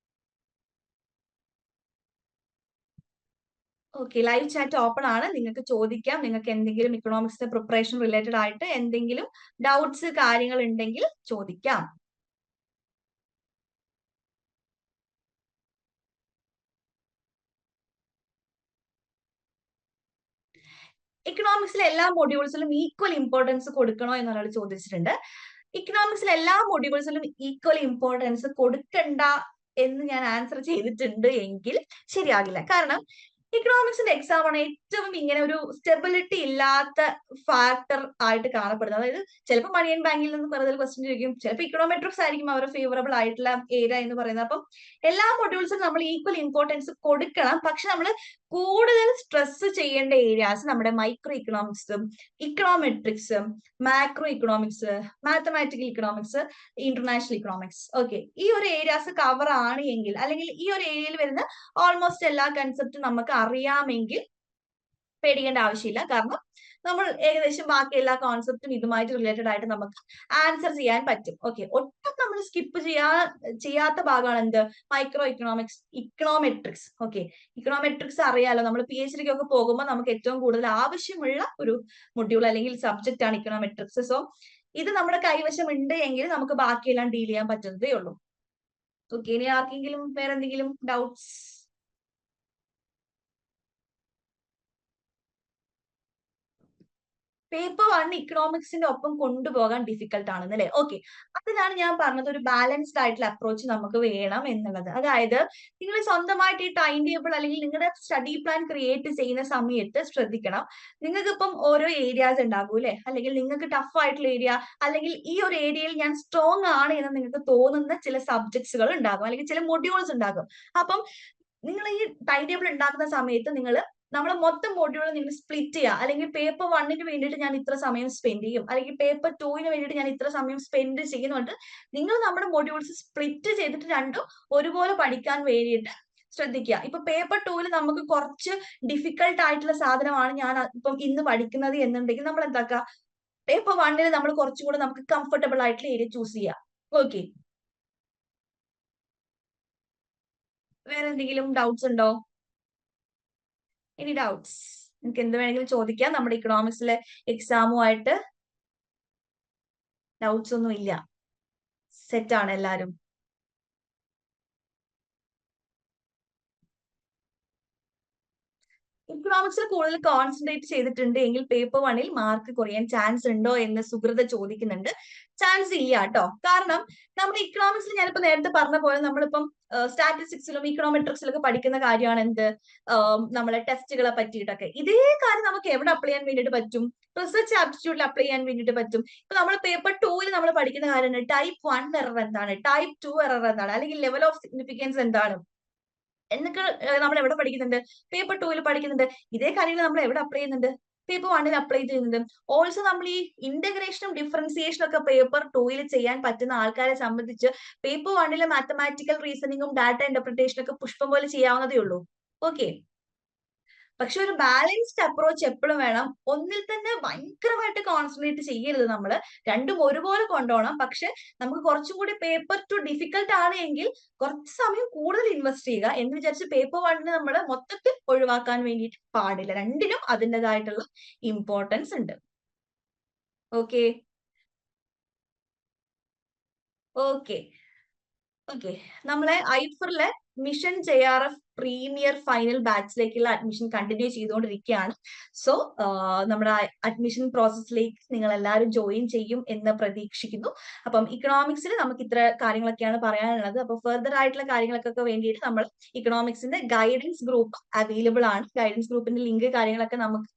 ഓക്കെ, ലൈവ് ചാറ്റ് ഓപ്പൺ ആണ്, നിങ്ങൾക്ക് ചോദിക്കാം. നിങ്ങൾക്ക് എന്തെങ്കിലും ഇക്കണോമിക്സിന്റെ പ്രിപ്പറേഷൻ റിലേറ്റഡ് ആയിട്ട് എന്തെങ്കിലും ഡൗട്ട്സ് കാര്യങ്ങൾ ഉണ്ടെങ്കിൽ ചോദിക്കാം. ഇക്കണോമിക്സിലെ എല്ലാ മൊഡ്യൂൾസിലും ഈക്വൽ ഇമ്പോർട്ടൻസ് കൊടുക്കണോ എന്നൊരാൾ ചോദിച്ചിട്ടുണ്ട്. ഇക്കണോമിക്സിലെ എല്ലാ മൊഡ്യൂൾസിലും ഈക്വൽ ഇമ്പോർട്ടൻസ് കൊടുക്കണ്ട എന്ന് ഞാൻ ആൻസർ ചെയ്തിട്ടുണ്ട് എങ്കിൽ ശരിയാകില്ല. കാരണം ഇക്കണോമിക്സിന്റെ എക്സാം ആണ് ഏറ്റവും ഇങ്ങനെ ഒരു സ്റ്റെബിലിറ്റി ഇല്ലാത്ത ഫാക്ടർ ആയിട്ട് കാണപ്പെടുന്നത്. അതായത് ചിലപ്പോൾ മണി ആൻഡ് ബാങ്കിൽ നിന്ന് വെറുതെ ക്വസ്റ്റ്യൻ ചോദിക്കും, ചിലപ്പോൾ ഇക്കണോമെട്രിക്സ് ആയിരിക്കും അവരുടെ ഫേവറബിൾ ആയിട്ടുള്ള ഏരിയ എന്ന് പറയുന്നത്. അപ്പം എല്ലാ മൊഡ്യൂൾസും നമ്മൾ ഈക്വൽ ഇമ്പോർട്ടൻസ് കൊടുക്കണം. പക്ഷെ നമ്മൾ കൂടുതൽ സ്ട്രെസ് ചെയ്യേണ്ട ഏരിയാസ് നമ്മുടെ മൈക്രോ ഇക്കണോമിക്സും, ഇക്കണോമെട്രിക്സും, macro economics, mathematical economics, international economics. Okay, ഈ ഒരു ഏരിയാസ് കവർ ആണ് എങ്കിൽ, അല്ലെങ്കിൽ ഈ ഒരു ഏരിയയിൽ വരുന്ന ഓൾമോസ്റ്റ് എല്ലാ കൺസെപ്റ്റും നമുക്ക് അറിയാമെങ്കിൽ പേടിക്കേണ്ട ആവശ്യമില്ല. കാരണം നമ്മൾ ഏകദേശം ബാക്കി എല്ലാ കോൺസെപ്റ്റും ഇതുമായിട്ട് റിലേറ്റഡ് ആയിട്ട് നമുക്ക് ആൻസർ ചെയ്യാൻ പറ്റും. ഓക്കെ, ഒട്ടും നമ്മൾ സ്കിപ്പ് ചെയ്യാത്ത ഭാഗമാണ് എന്ത് micro economics, econometrics. Okay, econometrics അറിയാലോ, നമ്മൾ PhD ഒക്കെ പോകുമ്പോൾ നമുക്ക് ഏറ്റവും കൂടുതൽ ആവശ്യമുള്ള ഒരു മൊഡ്യൂൾ അല്ലെങ്കിൽ സബ്ജക്റ്റ് ആണ് ഇക്കണോമെട്രിക്സ്. സോ ഇത് നമ്മുടെ കൈവശം ഉണ്ട് എങ്കിൽ നമുക്ക് ബാക്കിയെല്ലാം ഡീൽ ചെയ്യാൻ പറ്റുന്നതേ ഉള്ളൂ. ഓക്കെ, ഇനി ആർക്കെങ്കിലും വേറെ എന്തെങ്കിലും ഡൗട്ട്സ്? പേപ്പർ 1 ഇക്കണോമിക്സിന്റെ ഒപ്പം കൊണ്ടുപോകാൻ ഡിഫിക്കൽട്ട് ആണെന്ന് അല്ലേ? ഓക്കെ. അതിനാണ് ഞാൻ പറഞ്ഞത് ഒരു ബാലൻസ്ഡ് ആയിട്ടുള്ള അപ്രോച്ച് നമുക്ക് വേണം എന്നുള്ളത്. അതായത് നിങ്ങൾ സ്വന്തമായിട്ട് ഈ ടൈം ടേബിൾ അല്ലെങ്കിൽ നിങ്ങളുടെ സ്റ്റഡി പ്ലാൻ ക്രിയേറ്റ് ചെയ്യുന്ന സമയത്ത് ശ്രദ്ധിക്കണം. നിങ്ങൾക്കിപ്പം ഓരോ ഏരിയാസ് ഉണ്ടാകും അല്ലേ? അല്ലെങ്കിൽ നിങ്ങൾക്ക് ടഫ് ആയിട്ടുള്ള ഏരിയ അല്ലെങ്കിൽ ഈ ഒരു ഏരിയയിൽ ഞാൻ സ്ട്രോങ് ആണ് എന്ന് നിങ്ങൾക്ക് തോന്നുന്ന ചില സബ്ജക്ട്സുകൾ ഉണ്ടാകും അല്ലെങ്കിൽ ചില മൊഡ്യൂൾസ് ഉണ്ടാകും. അപ്പം നിങ്ങൾ ഈ ടൈം ടേബിൾ ഉണ്ടാക്കുന്ന സമയത്ത് നിങ്ങൾ നമ്മളെ മൊത്തം മൊഡ്യൂൾ നിങ്ങൾ സ്പ്ലിറ്റ് ചെയ്യുക. അല്ലെങ്കിൽ പേപ്പർ 1ന് വേണ്ടിയിട്ട് ഞാൻ ഇത്ര സമയം സ്പെൻഡ് ചെയ്യും. അല്ലെങ്കിൽ പേപ്പർ 2ന് വേണ്ടിയിട്ട് ഞാൻ ഇത്ര സമയം സ്പെൻഡ് ചെയ്യുന്നുണ്ട്. നിങ്ങൾ നമ്മുടെ മൊഡ്യൂൾസ് സ്പ്ലിറ്റ് ചെയ്തിട്ട് രണ്ടും ഒരുപോലെ പഠിക്കാൻ വേണ്ടിയിട്ട് ശ്രദ്ധിക്കുക. ഇപ്പൊ പേപ്പർ 2ൽ നമുക്ക് കുറച്ച് ഡിഫിക്കൽട്ട് ആയിട്ടുള്ള സാധനമാണ് ഞാൻ ഇപ്പം ഇന്ന് പഠിക്കുന്നത് എന്നുണ്ടെങ്കിൽ നമ്മൾ എന്താക്കുക, പേപ്പർ 1ൽ നമ്മൾ കുറച്ചും കൂടെ നമുക്ക് കംഫർട്ടബിൾ ആയിട്ടുള്ള ഏരിയ ചൂസ് ചെയ്യാം. ഓക്കെ. വേറെ എന്തെങ്കിലും ഡൗട്ട്സ് ഉണ്ടോ? Any doubts? നിങ്ങൾക്ക് എന്ത് വേണമെങ്കിലും ചോദിക്കാം. നമ്മുടെ ഇക്കണോമിക്സിലെ എക്സാമുമായിട്ട് ഡൗട്ട്സ് ഒന്നും ഇല്ല. സെറ്റ് ആണ് എല്ലാരും. ഇക്കണോമിക്സിൽ കൂടുതൽ കോൺസെൻട്രേറ്റ് ചെയ്തിട്ടുണ്ട് എങ്കിൽ പേപ്പർ 1ൽ മാർക്ക് കുറയാൻ ചാൻസ് ഉണ്ടോ എന്ന് സുഹൃത ചോദിക്കുന്നുണ്ട്. ചാൻസ് ഇല്ല കേട്ടോ. കാരണം നമ്മുടെ ഇക്കണോമിക്സിൽ ഞാനിപ്പോ നേരത്തെ പറഞ്ഞ പോലെ നമ്മളിപ്പം സ്റ്റാറ്റിസ്റ്റിക്സിലും ഇക്കണോമെട്രിക്സിലൊക്കെ പഠിക്കുന്ന കാര്യമാണ് എന്ത്, നമ്മളെ ടെസ്റ്റുകളെ പറ്റിയിട്ടൊക്കെ. ഇതേ കാര്യം നമുക്ക് എവിടെ അപ്ലൈ ചെയ്യാൻ വേണ്ടിയിട്ട് പറ്റും? റിസർച്ച് ആപ്റ്റിറ്റ്യൂഡിൽ അപ്ലൈ ചെയ്യാൻ വേണ്ടിയിട്ട് പറ്റും. ഇപ്പൊ നമ്മൾ പേപ്പർ 2ൽ നമ്മൾ പഠിക്കുന്ന കാര്യമാണ് ടൈപ്പ് 1 എറർ എന്താണ്, ടൈപ്പ് 2 എറർ എന്താണ്, അല്ലെങ്കിൽ ലെവൽ ഓഫ് സിഗ്നിഫിക്കൻസ് എന്താണ് എന്നൊക്കെ നമ്മൾ എവിടെ പഠിക്കുന്നുണ്ട്? പേപ്പർ 2ൽ പഠിക്കുന്നുണ്ട്. ഇതേ കാര്യങ്ങൾ നമ്മൾ എവിടെ അപ്ലൈ ചെയ്യുന്നുണ്ട്? പേപ്പർ 1ൽ അപ്ലൈ ചെയ്യുന്നുണ്ട്. ഓൾസോ നമ്മൾ ഈ ഇന്റഗ്രേഷനും ഡിഫറൻസിയേഷനും ഒക്കെ പേപ്പർ 2ൽ ചെയ്യാൻ പറ്റുന്ന ആൾക്കാരെ സംബന്ധിച്ച് പേപ്പർ 1ലെ മാത്തമാറ്റിക്കൽ റീസണിങ്ങും ഡാറ്റ ഇന്റർപ്രിട്ടേഷനും ഒക്കെ പുഷ്പം പോലെ ചെയ്യാവുന്നതേ ഉള്ളൂ. ഓക്കെ. പക്ഷെ ഒരു ബാലൻസ്ഡ് അപ്രോച്ച് എപ്പോഴും വേണം. ഒന്നിൽ തന്നെ ഭയങ്കരമായിട്ട് കോൺസെൻട്രേറ്റ് ചെയ്യരുത് നമ്മള്. രണ്ടും ഒരുപോലെ കൊണ്ടുപോകണം. പക്ഷെ നമുക്ക് കുറച്ചും കൂടി പേപ്പർ 2 ഡിഫിക്കൽട്ട് ആണ് എങ്കിൽ കുറച്ച് സമയം കൂടുതൽ ഇൻവെസ്റ്റ് ചെയ്യുക എന്ന് വിചാരിച്ച് പേപ്പർ 1 നമ്മൾ മൊത്തത്തിൽ ഒഴിവാക്കാൻ വേണ്ടിയിട്ട് പാടില്ല. രണ്ടിനും അതിൻ്റെതായിട്ടുള്ള ഇമ്പോർട്ടൻസ് ഉണ്ട്. ഓക്കെ. ഓക്കെ. ഓക്കെ. നമ്മളെ ഐഫറിലെ മിഷൻ JRF പ്രീമിയർ ഫൈനൽ ബാച്ചിലേക്കുള്ള അഡ്മിഷൻ കണ്ടിന്യൂ ചെയ്തുകൊണ്ടിരിക്കുകയാണ്. സോ നമ്മുടെ അഡ്മിഷൻ പ്രോസസ്സിലേക്ക് നിങ്ങൾ എല്ലാവരും ജോയിൻ ചെയ്യും എന്ന് പ്രതീക്ഷിക്കുന്നു. അപ്പം ഇക്കണോമിക്സിൽ നമുക്ക് ഇത്ര കാര്യങ്ങളൊക്കെയാണ് പറയാനുള്ളത്. അപ്പൊ ഫർദർ ആയിട്ടുള്ള കാര്യങ്ങൾക്കൊക്കെ വേണ്ടിയിട്ട് നമ്മൾ ഇക്കണോമിക്സിന്റെ ഗൈഡൻസ് ഗ്രൂപ്പ് അവൈലബിൾ ആണ്. ഗൈഡൻസ് ഗ്രൂപ്പിന്റെ ലിങ്ക് കാര്യങ്ങളൊക്കെ നമുക്ക്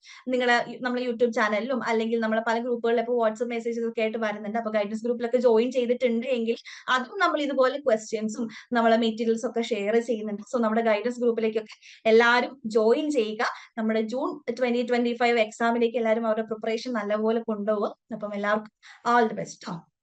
നമ്മളെ യൂട്യൂബ് ചാനലിലും അല്ലെങ്കിൽ നമ്മളെ പല ഗ്രൂപ്പുകളിലും ഇപ്പോൾ വാട്സ്ആപ്പ് മെസ്സേജസ് ഒക്കെ ആയിട്ട് വരുന്നുണ്ട്. അപ്പൊ ഗൈഡൻസ് ഗ്രൂപ്പിലൊക്കെ ജോയിൻ ചെയ്തിട്ടുണ്ട് എങ്കിൽ അതും നമ്മൾ ഇതുപോലെ ക്വസ്റ്റ്യൻസും നമ്മളെ മെറ്റീരിയൽസ് ഒക്കെ ഷെയർ ചെയ്യുന്നുണ്ട്. സോ നമ്മുടെ ഗൈഡൻസ് ഗ്രൂപ്പിലേക്കൊക്കെ എല്ലാവരും ജോയിൻ ചെയ്യുക. നമ്മുടെ ജൂൺ 2025 എക്സാമിലേക്ക് എല്ലാവരും അവരുടെ പ്രിപ്പറേഷൻ നല്ലപോലെ കൊണ്ടുപോകും. അപ്പം എല്ലാവർക്കും ഓൾ ദി ബെസ്റ്റ്.